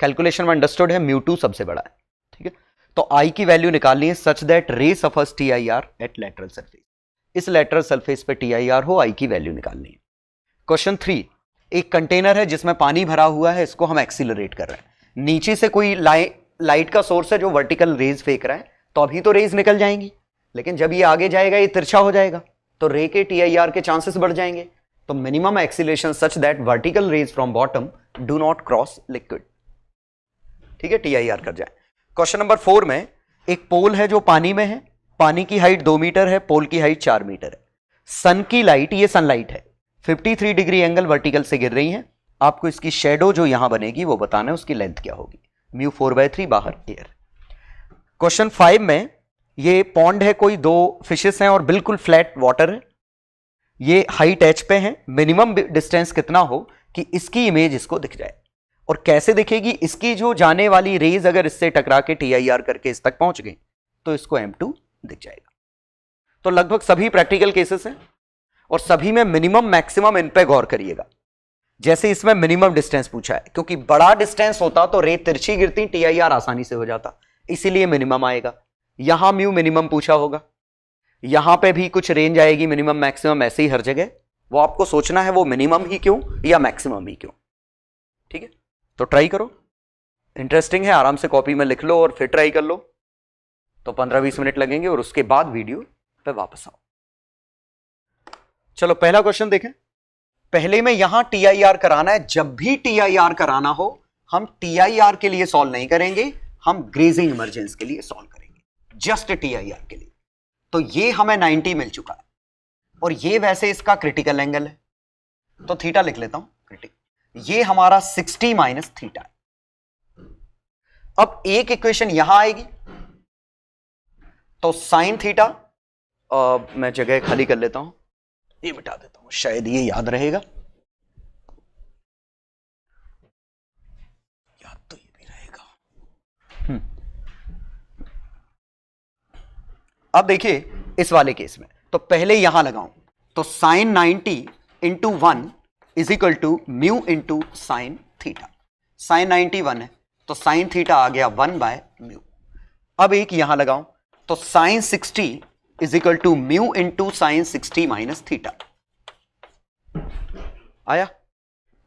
कैलकुलेशन में अंडरस्टूड है, μ2 सबसे बड़ा है। ठीक है, तो I की वैल्यू निकालनी है such that ray suffers TIR at lateral surface. इस लैटरल सरफेस पे TIR हो, I की वैल्यू निकालनी है। क्वेश्चन 3, एक कंटेनर है जिसमें पानी भरा हुआ है, इसको हम एक्सीलरेट कर रहे हैं। नीचे से कोई लाइट का सोर्स है जो वर्टिकल रेज फेंक रहा है, तो अभी तो रेज निकल जाएंगी, लेकिन जब ये आगे जाएगा ये तिरछा हो जाएगा, तो रे के TIR के चांसेस बढ़ जाएंगे। तो minimum acceleration such that vertical rays from bottom do not cross liquid. ठीक है, TIR कर जाए। क्वेश्चन नंबर 4 में एक पोल है जो पानी में है, पानी की हाइट 2 मीटर है, पोल की हाइट 4 मीटर है। सन की लाइट, ये सनलाइट है, 53 डिग्री एंगल वर्टिकल से गिर रही है। आपको इसकी शेडो जो यहां बनेगी वो बताना है, उसकी लेंथ क्या होगी। म्यू 4/3 बाहर एयर। क्वेश्चन 5 में ये पॉन्ड है, कोई 2 फिशेस हैं और बिल्कुल फ्लैट वाटर है। ये हाइट एच पे है, मिनिमम डिस्टेंस कितना हो कि इसकी इमेज इसको दिख जाए। और कैसे दिखेगी, इसकी जो जाने वाली रेज अगर इससे टकरा के TIR करके इस तक पहुंच गई तो इसको M2 दिख जाएगा। तो लगभग सभी प्रैक्टिकल केसेस हैं और सभी में मिनिमम मैक्सिमम इन पे गौर करिएगा। जैसे इसमें मिनिमम डिस्टेंस पूछा है, क्योंकि बड़ा डिस्टेंस होता तो रे तिरछी गिरती, TIR आसानी से हो जाता, इसीलिए मिनिमम आएगा। यहां म्यू मिनिमम पूछा होगा, यहां पे भी कुछ रेंज आएगी मिनिमम मैक्सिमम, ऐसे ही हर जगह। वो आपको सोचना है वो मिनिमम ही क्यों या मैक्सिमम ही क्यों। ठीक है, तो ट्राई करो, इंटरेस्टिंग है, आराम से कॉपी में लिख लो और फिर ट्राई कर लो। तो 15-20 मिनट लगेंगे और उसके बाद वीडियो पे वापस आओ। चलो पहला क्वेश्चन देखें। पहले में यहां TIR कराना है। जब भी TIR कराना हो हम TIR के लिए सॉल्व नहीं करेंगे, हम ग्रेजिंग इमरजेंस के लिए सॉल्व करेंगे, जस्ट TIR के लिए। तो ये हमें 90 मिल चुका है और ये वैसे इसका क्रिटिकल एंगल है, तो थीटा लिख लेता हूं क्रिटिकल। ये हमारा 60 माइनस थीटा है। अब एक इक्वेशन यहां आएगी, तो साइन थीटा, मैं जगह खाली कर लेता हूं, ये मिटा देता हूं, शायद ये याद रहेगा। याद तो ये भी रहेगा। अब देखिए इस वाले केस में, तो पहले यहां लगाऊं, तो sine 90 into 1 is equal to mu into sine theta. Sine 90 1 है, तो साइन थीटा आ गया 1/म्यू। अब एक यहां लगाऊं, तो sine 60 is equal to mu into sine 60 minus theta आया।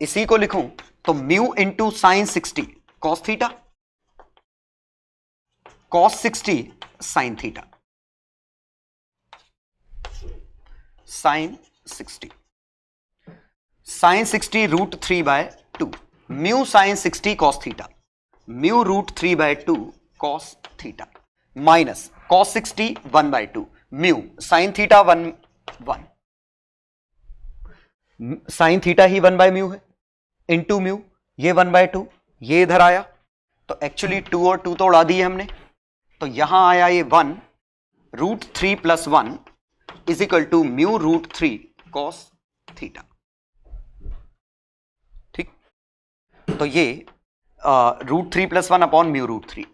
इसी को लिखूं तो mu into sine 60 cos theta, cos 60 sine theta, sine 60, sine 60 √3/2, mu sine 60 cos theta, mu √3/2 cos theta, minus cos 60 1/2, mu sine theta 1 sine theta ही 1/म्यू है, into mu, ये 1/2, ये इधर आया, तो एक्चुअली 2 और 2 तो उड़ा दिए हमने, तो यहां आया ये 1 √3 + 1 is equal to mu √3 cos theta. ठीक, तो ये √3 + 1 upon mu √3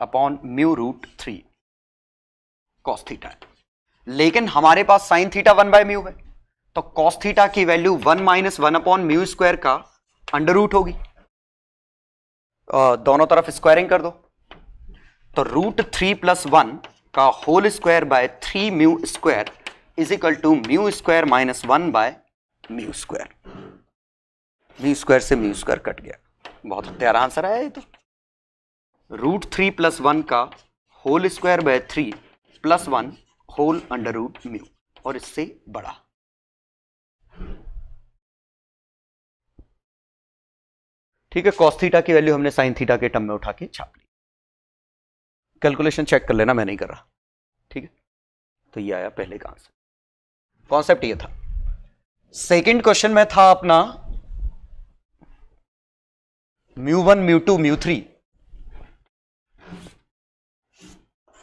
upon mu √3 cos theta है। लेकिन हमारे पास साइन थीटा 1/म्यू है, तो कॉस थीटा की वैल्यू 1 - 1 अपॉन म्यू स्क्वायर का अंडर रूट होगी। दोनों तरफ स्क्वायरिंग कर दो, तो √3 + 1 का whole square by 3 mu square is equal to mu square minus 1/म्यू स्क्वायर। म्यू स्क्वायर से म्यू स्क्वायर कट गया, बहुत प्यारा आंसर आया ये तो। √3 + 1 का whole square by 3 + 1 whole under root mu, और इससे बड़ा। ठीक है, कॉस थीटा की वैल्यू हमने साइन थीटा के टर्म में उठा के छाप ली। कैलकुलेशन चेक कर लेना, मैं नहीं कर रहा। ठीक है, तो ये आया पहले का आंसर। कॉन्सेप्ट ये था। सेकंड क्वेश्चन में था अपना μ1 μ2 μ3,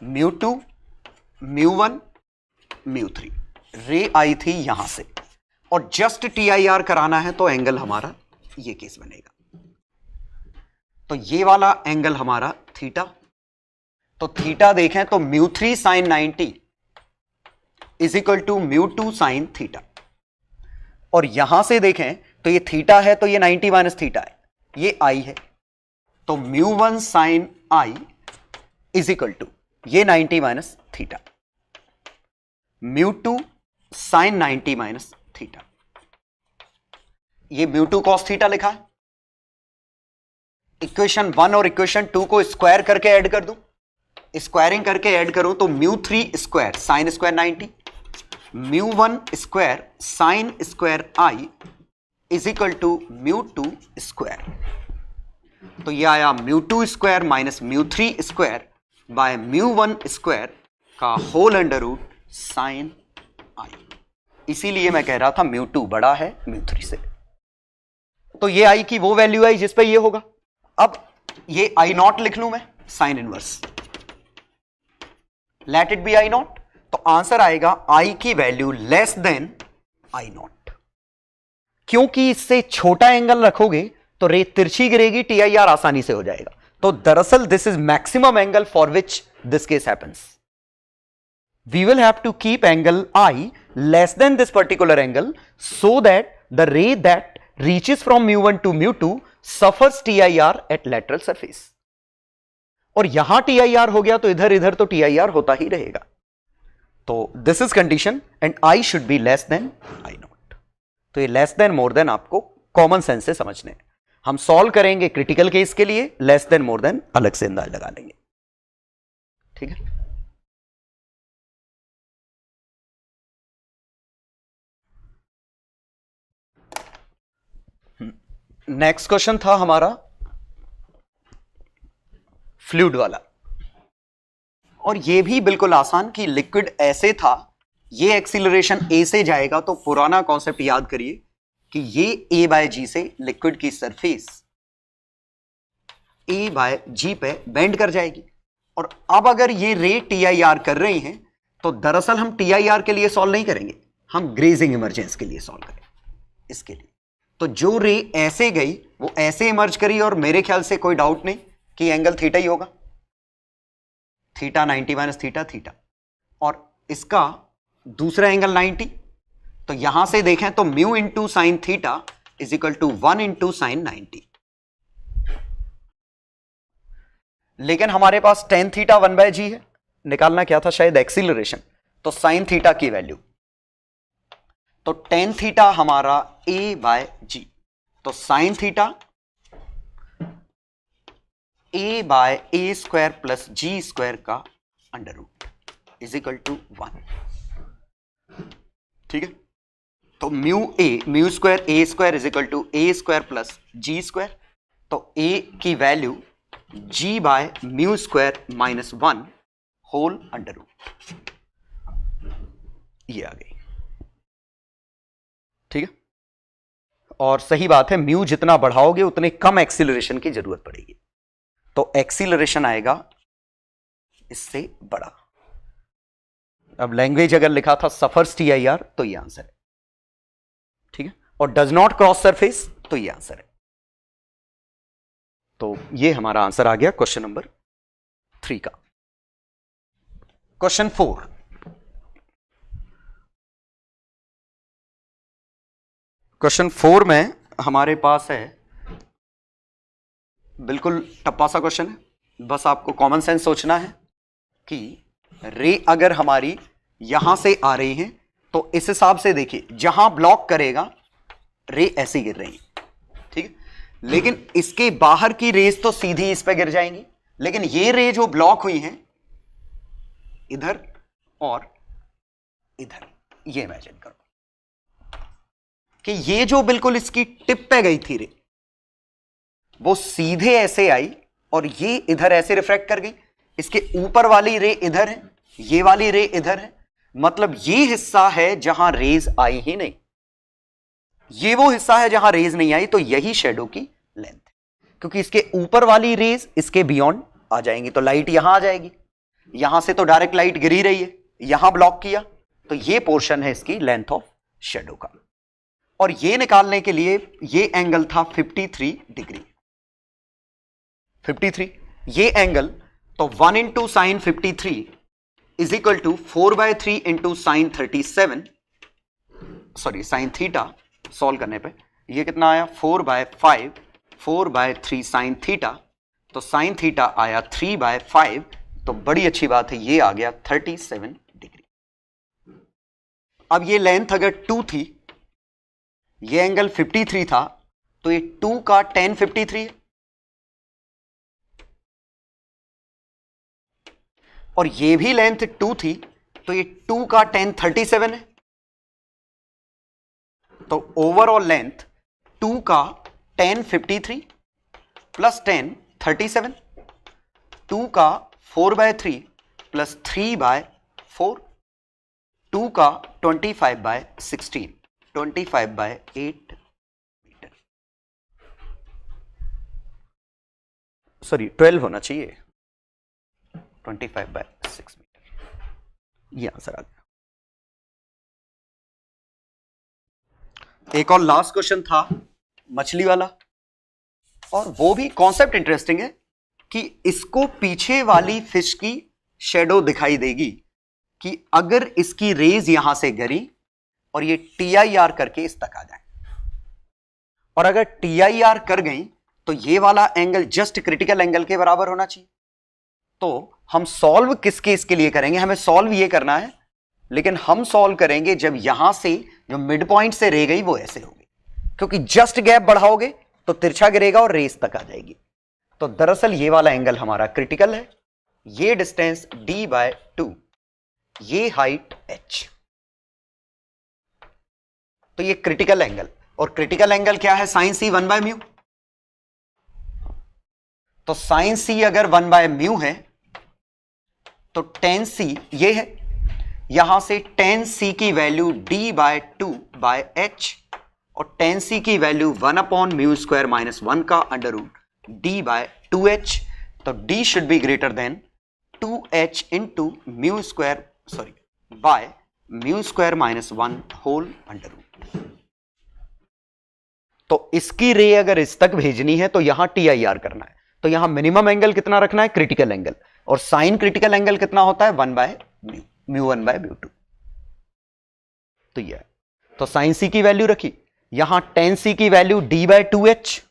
μ2 μ1 μ3 रे आई थी यहां से, और जस्ट TIR कराना है तो एंगल हमारा ये केस बनेगा। तो ये वाला एंगल हमारा थीटा, तो थीटा देखें तो μ3 sin 90 is equal to μ2 sin theta, और यहां से देखें तो ये थीटा है, तो ये 90 माइनस थीटा है, ये आई है, तो μ1 sin I is equal to ये 90 minus theta, μ2 sin 90 minus theta, ये μ2 cos थीटा लिखा है। इक्वेशन 1 और इक्वेशन 2 को स्क्वायर करके ऐड कर दूं, स्क्वायरिंग करके ऐड करूं तो μ3 square sine square 90, μ1 square sine square I is equal to μ2 square. तो ये आया μ2 square minus μ3 square by μ1 square का whole under root sine I. इसीलिए मैं कह रहा था μ2 बड़ा है μ3 से। तो ये आई की वो वैल्यू आई जिस पे ये होगा। अब ये आई नॉट लिख लूं मैं, sine inverse, let it be I naught. तो आंसर आएगा आई की value less than I naught. क्योंकि इससे छोटा एंगल रखोगे तो रे तिरछी गिरेगी, टीआईआर आसानी से हो जाएगा। तो दरअसल this is maximum angle for which this case happens. We will have to keep angle I less than this particular angle so that the ray that reaches from μ1 to μ2 suffers TIR at lateral surface. और यहां TIR हो गया तो इधर इधर तो TIR होता ही रहेगा। तो this is condition and I should be less than I naught. तो ये लेस देन मोर देन आपको कॉमन सेंस से समझने हैं। हम सॉल्व करेंगे क्रिटिकल केस के लिए, लेस देन मोर देन अलग से अंदाज लगा लेंगे। ठीक है। नेक्स्ट क्वेश्चन था हमारा फ्लूइड वाला, और ये भी बिल्कुल आसान कि लिक्विड ऐसे था, ये एक्सीलरेशन ए से जाएगा। तो पुराना कॉन्सेप्ट याद करिए कि ये ए बाय जी से लिक्विड की सरफेस ए बाय जी पे बेंड कर जाएगी। और अब अगर ये रे टीआईआर कर रही हैं तो दरअसल हम टीआईआर के लिए सॉल्व नहीं करेंगे, हम ग्रेजिंग इमरजेंस के लिए सॉल्व करेंगे इसके लिए। तो जो रे ऐसे गई वो ऐसे इमर्ज करी, और मेरे ख्याल से कोई डाउट नहीं कि एंगल थीटा ही होगा, थीटा 90 माइनस थीटा थीटा, और इसका दूसरा एंगल 90। तो यहां से देखें तो mu into sine theta is equal to 1 into sine 90। लेकिन हमारे पास टेन थीटा 1 बाय जी है, निकालना क्या था शायद एक्सीलरेशन। तो साइन थीटा की वैल्यू, तो टेन थीटा हमारा ए बाय जी, तो sine theta A by A square plus G square का under root is equal to 1। ठीक है। तो mu square A square is equal to A square plus G square. तो A की value G by mu square minus 1 whole under root, ये आ गई। ठीक है। और सही बात है, म्यू जितना बढ़ाओगे उतने कम एक्सीलरेशन की जरूरत पड़ेगी। तो एक्सीलरेशन आएगा इससे बड़ा। अब लैंग्वेज अगर लिखा था सफर्स टीआईआर तो ये आंसर है। ठीक है। और डज नॉट क्रॉस सरफेस तो ये आंसर है। तो ये हमारा आंसर आ गया क्वेश्चन नंबर 3 का। क्वेश्चन 4, क्वेश्चन 4 में हमारे पास है बिल्कुल टप्पा सा क्वेश्चन है। बस आपको कॉमन सेंस सोचना है कि रे अगर हमारी यहां से आ रही है तो इस हिसाब से देखिए, जहां ब्लॉक करेगा रे ऐसे गिर रही है। ठीक है। लेकिन इसके बाहर की रेज तो सीधी इस पे गिर जाएंगी, लेकिन ये रे जो ब्लॉक हुई हैं इधर और इधर, ये इमेजिन करो कि ये जो बिल्कुल इसकी टिप पे गई थी रे, वो सीधे ऐसे आई और ये इधर ऐसे रिफ्रैक्ट कर गई। इसके ऊपर वाली रे इधर है, ये वाली रे इधर है, मतलब ये हिस्सा है जहां रेज आई ही नहीं, ये वो हिस्सा है जहां रेज नहीं आई। तो यही शेडो की लेंथ है, क्योंकि इसके ऊपर वाली रेज इसके बियॉन्ड आ जाएंगी तो लाइट यहां आ जाएगी। यहां से तो डायरेक्ट लाइट गिरी रही है, यहां ब्लॉक किया तो ये पोर्शन है इसकी लेंथ ऑफ शेडो का। और ये निकालने के लिए ये एंगल था 53 डिग्री। 53 ये एंगल, तो 1 into sine 53 is equal to 4/3 into sine 37, sorry sine theta. Solve करने पे ये कितना आया 4/5, 4/3 साइन थीटा। तो साइन थीटा आया 3/5। तो बड़ी अच्छी बात है, ये आ गया 37 डिग्री। अब ये लेंथ अगर 2 थी, ये एंगल 53 था, तो ये 2 का tan 53 है, और ये भी लेंथ 2 थी, तो ये 2 का tan 37 है। तो ओवरऑल लेंथ 2 का tan 53 प्लस 10 37, 2 का 4/3 प्लस 3/4, 2 का 25/16, 25/8 मीटर, सॉरी 12 होना चाहिए, 25/6 मीटर, ये आंसर आ गया। एक और लास्ट क्वेश्चन था मछली वाला, और वो भी कॉन्सेप्ट इंटरेस्टिंग है कि इसको पीछे वाली फिश की शेडो दिखाई देगी कि अगर इसकी रेज यहां से गिरी और ये TIR करके इस तक आ जाए, और अगर TIR कर गई तो ये वाला एंगल जस्ट क्रिटिकल एंगल के बराबर होना चाहिए। तो हम सॉल्व किस केस के लिए करेंगे, हमें सॉल्व ये करना है, लेकिन हम सॉल्व करेंगे जब यहां से जो मिड पॉइंट से रे गई वो ऐसे होगी, क्योंकि जस्ट गैप बढ़ाओगे तो तिरछा गिरेगा और रेस तक आ जाएगी। तो दरअसल ये वाला एंगल हमारा क्रिटिकल है, ये डिस्टेंस D/2, ये हाइट h, तो ये क्रिटिकल एंगल, और क्रिटिकल एंगल क्या है, साइन C 1/μ। तो साइन C अगर 1/μ है तो tan C ये है, यहां से tan C की वैल्यू D/2/h, और tan C की वैल्यू 1/μ² - 1 का √ D/2h, तो D should be greater than 2h into μ² sorry by μ² - 1 whole √ तो इसकी रे अगर इस तक भेजनी है तो यहां TIR करना है, तो यहां मिनिमम एंगल कितना रखना है, क्रिटिकल एंगल, और साइन क्रिटिकल एंगल कितना होता है 1/μ, μ1/μ2, तो यह है। तो साइन C की वैल्यू रखी, यहां tan C की वैल्यू D/2h,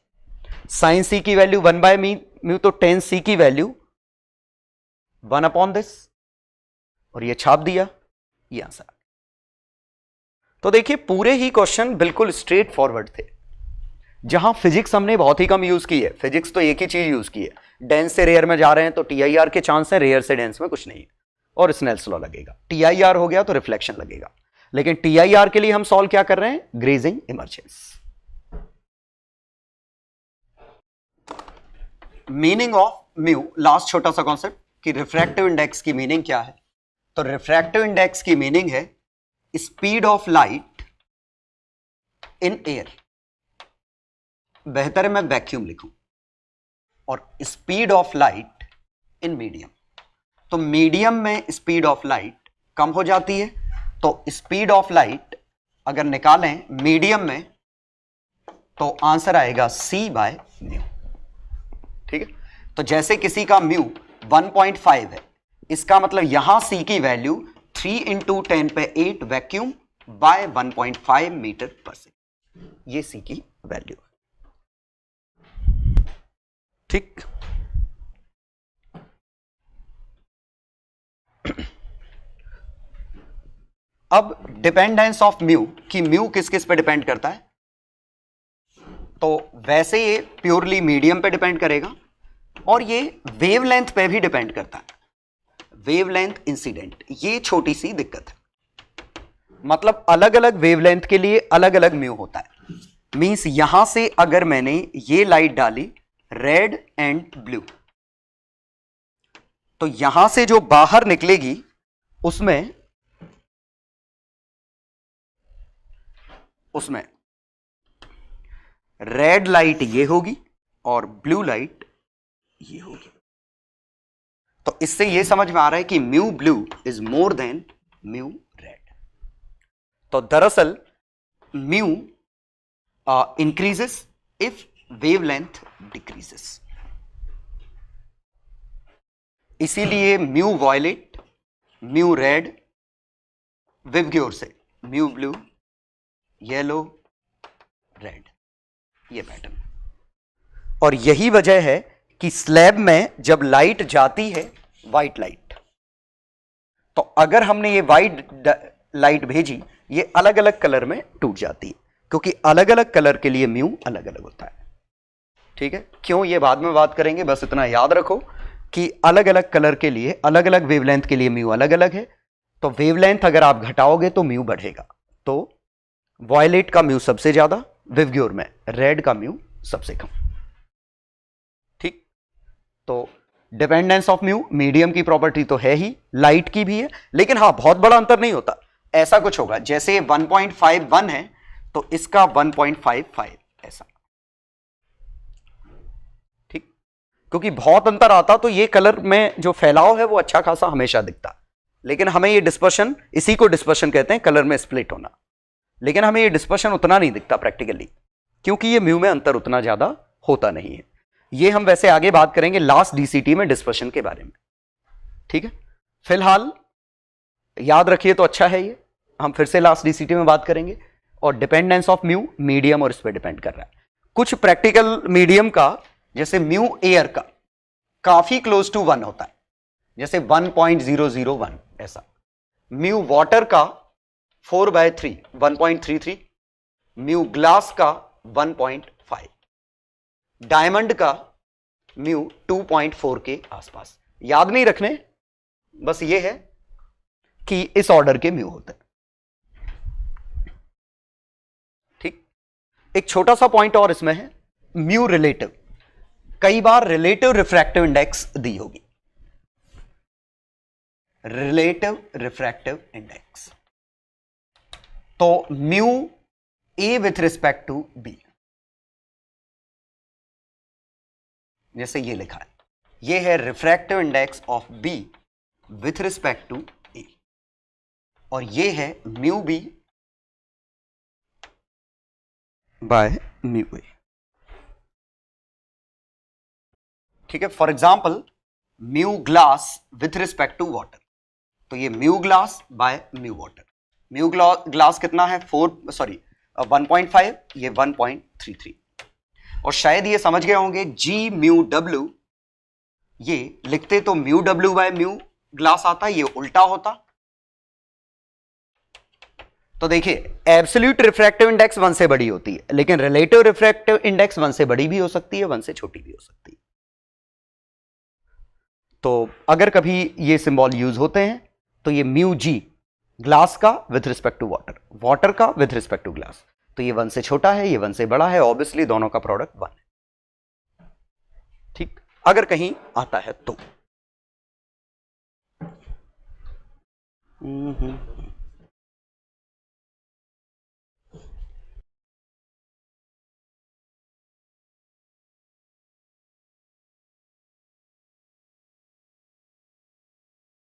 साइन C की वैल्यू 1/μ, तो tan C की वैल्यू 1/this, और ये छाप दिया, ये आंसर। तो देखिए पूरे ही क्वेश्चन बिल्कुल स्ट्रेट फॉरवर्ड थे, जहां फिजिक्स हमने बहुत ही कम यूज की है, फिजिक्स तो एक ही चीज यूज की है, डेंस से रेयर में जा रहे हैं तो TIR के चांस है, रेयर से डेंस में कुछ नहीं है, और स्नेल्स लॉ लगेगा, TIR हो गया तो रिफ्लेक्शन लगेगा। लेकिन TIR के लिए हम सॉल्व क्या कर रहे हैं, grazing emergence. Meaning of mu, last छोटा सा कॉन्सेप्ट कि रिफ्रैक्टिव इंडेक्स की मीनिंग क्या है। तो रिफ्रैक्टिव इंडेक्स की मीनिंग है speed of light in air, बेहतर है मैं वैक्यूम लिखूं, और speed of light in medium. तो मीडियम में स्पीड ऑफ लाइट कम हो जाती है, तो स्पीड ऑफ लाइट अगर निकालें मीडियम में तो आंसर आएगा C/μ। ठीक है, तो जैसे किसी का म्यू 1.5 है, इसका मतलब यहां C की वैल्यू 3 × 10⁸ वैक्यूम बाय 1.5 मीटर पर सेकेंड, ये C की वैल्यू है। ठीक, अब डिपेंडेंस ऑफ म्यू कि म्यू किस किस पे डिपेंड करता है, तो वैसे ये प्योरली मीडियम पे डिपेंड करेगा, और ये वेवलेंथ पे भी डिपेंड करता है, वेवलेंथ इंसिडेंट, ये छोटी सी दिक्कत है, मतलब अलग अलग वेवलेंथ के लिए अलग अलग म्यू होता है। मींस यहां से अगर मैंने ये लाइट डाली रेड एंड ब्लू, तो यहां से जो बाहर निकलेगी उसमें रेड लाइट ये होगी और ब्लू लाइट ये होगी। तो इससे ये समझ में आ रहा है कि mu blue is more than mu red. तो दरअसल mu increases if wavelength decreases, इसीलिए म्यू वॉयलेट, म्यू रेड, विवग्योर से म्यू ब्लू, येलो, रेड, ये पैटर्न। और यही वजह है कि स्लैब में जब लाइट जाती है व्हाइट लाइट, तो अगर हमने ये व्हाइट लाइट भेजी ये अलग अलग कलर में टूट जाती है, क्योंकि अलग अलग कलर के लिए म्यू अलग अलग होता है। ठीक है, क्यों ये बाद में बात करेंगे, बस इतना याद रखो कि अलग अलग कलर के लिए अलग अलग वेवलेंथ के लिए म्यू अलग अलग है। तो वेवलेंथ अगर आप घटाओगे तो म्यू बढ़ेगा, तो वॉयलेट का म्यू सबसे ज्यादा, विवग्योर में रेड का म्यू सबसे कम। तो डिपेंडेंस ऑफ म्यू मीडियम की प्रॉपर्टी तो है ही, लाइट की भी है, लेकिन हाँ बहुत बड़ा अंतर नहीं होता। ऐसा कुछ होगा जैसे 1.51 है तो इसका 1.55 ऐसा, ठीक, क्योंकि बहुत अंतर आता तो ये कलर में जो फैलाव है वो अच्छा खासा हमेशा दिखता, लेकिन हमें ये डिस्पर्शन, इसी को डिस्पर्शन कहते हैं, कलर में स्प्लिट होना, लेकिन हमें ये डिस्पर्शन उतना नहीं दिखता प्रैक्टिकली, क्योंकि ये म्यू में अंतर उतना ज्यादा होता नहीं है। ये हम वैसे आगे बात करेंगे लास्ट डीसीटी में डिस्पर्शन के बारे में, ठीक है। फिलहाल याद रखिए तो अच्छा है, ये हम फिर से लास्ट डीसीटी में बात करेंगे। और डिपेंडेंस ऑफ म्यू मीडियम और इस पर डिपेंड कर रहा है। कुछ प्रैक्टिकल मीडियम का, जैसे म्यू एयर का काफी क्लोज टू 1 होता है, जैसे 1.001 ऐसा। म्यू वाटर का 4/3 1.33, म्यू ग्लास का 1.5, डायमंड का म्यू 2.4 के आसपास। याद नहीं रखने, बस ये है कि इस ऑर्डर के म्यू होते हैं, ठीक। एक छोटा सा पॉइंट और इसमें है, म्यू रिलेटिव। कई बार रिलेटिव रिफ्रैक्टिव इंडेक्स दी होगी, रिलेटिव रिफ्रैक्टिव इंडेक्स, तो mu A with respect to B, जैसे ये लिखा है, ये है refractive index of B with respect to A, और ये है mu B by mu A, ठीक है। For example mu glass with respect to water, तो ये mu glass by mu water. Mu glass कितना है 1.5, ये 1.33, और शायद ये समझ गए होंगे जी म्यू डब्ल्यू, ये लिखते तो mu W by mu glass आता, ये उल्टा होता। तो देखिए एब्सोल्यूट रिफ्रैक्टिव इंडेक्स 1 से बड़ी होती है, लेकिन रिलेटिव रिफ्रैक्टिव इंडेक्स 1 से बड़ी भी हो सकती है, 1 से छोटी भी हो सकती है। तो अगर कभी ये सिंबल यूज होते हैं तो ये म्यू जी ग्लास का with respect to water, water का विथ रिस्पेक्ट टू ग्लास, तो ये 1 से छोटा है, ये 1 से बड़ा है, ऑब्वियसली दोनों का प्रोडक्ट 1 है, ठीक। अगर कहीं आता है तो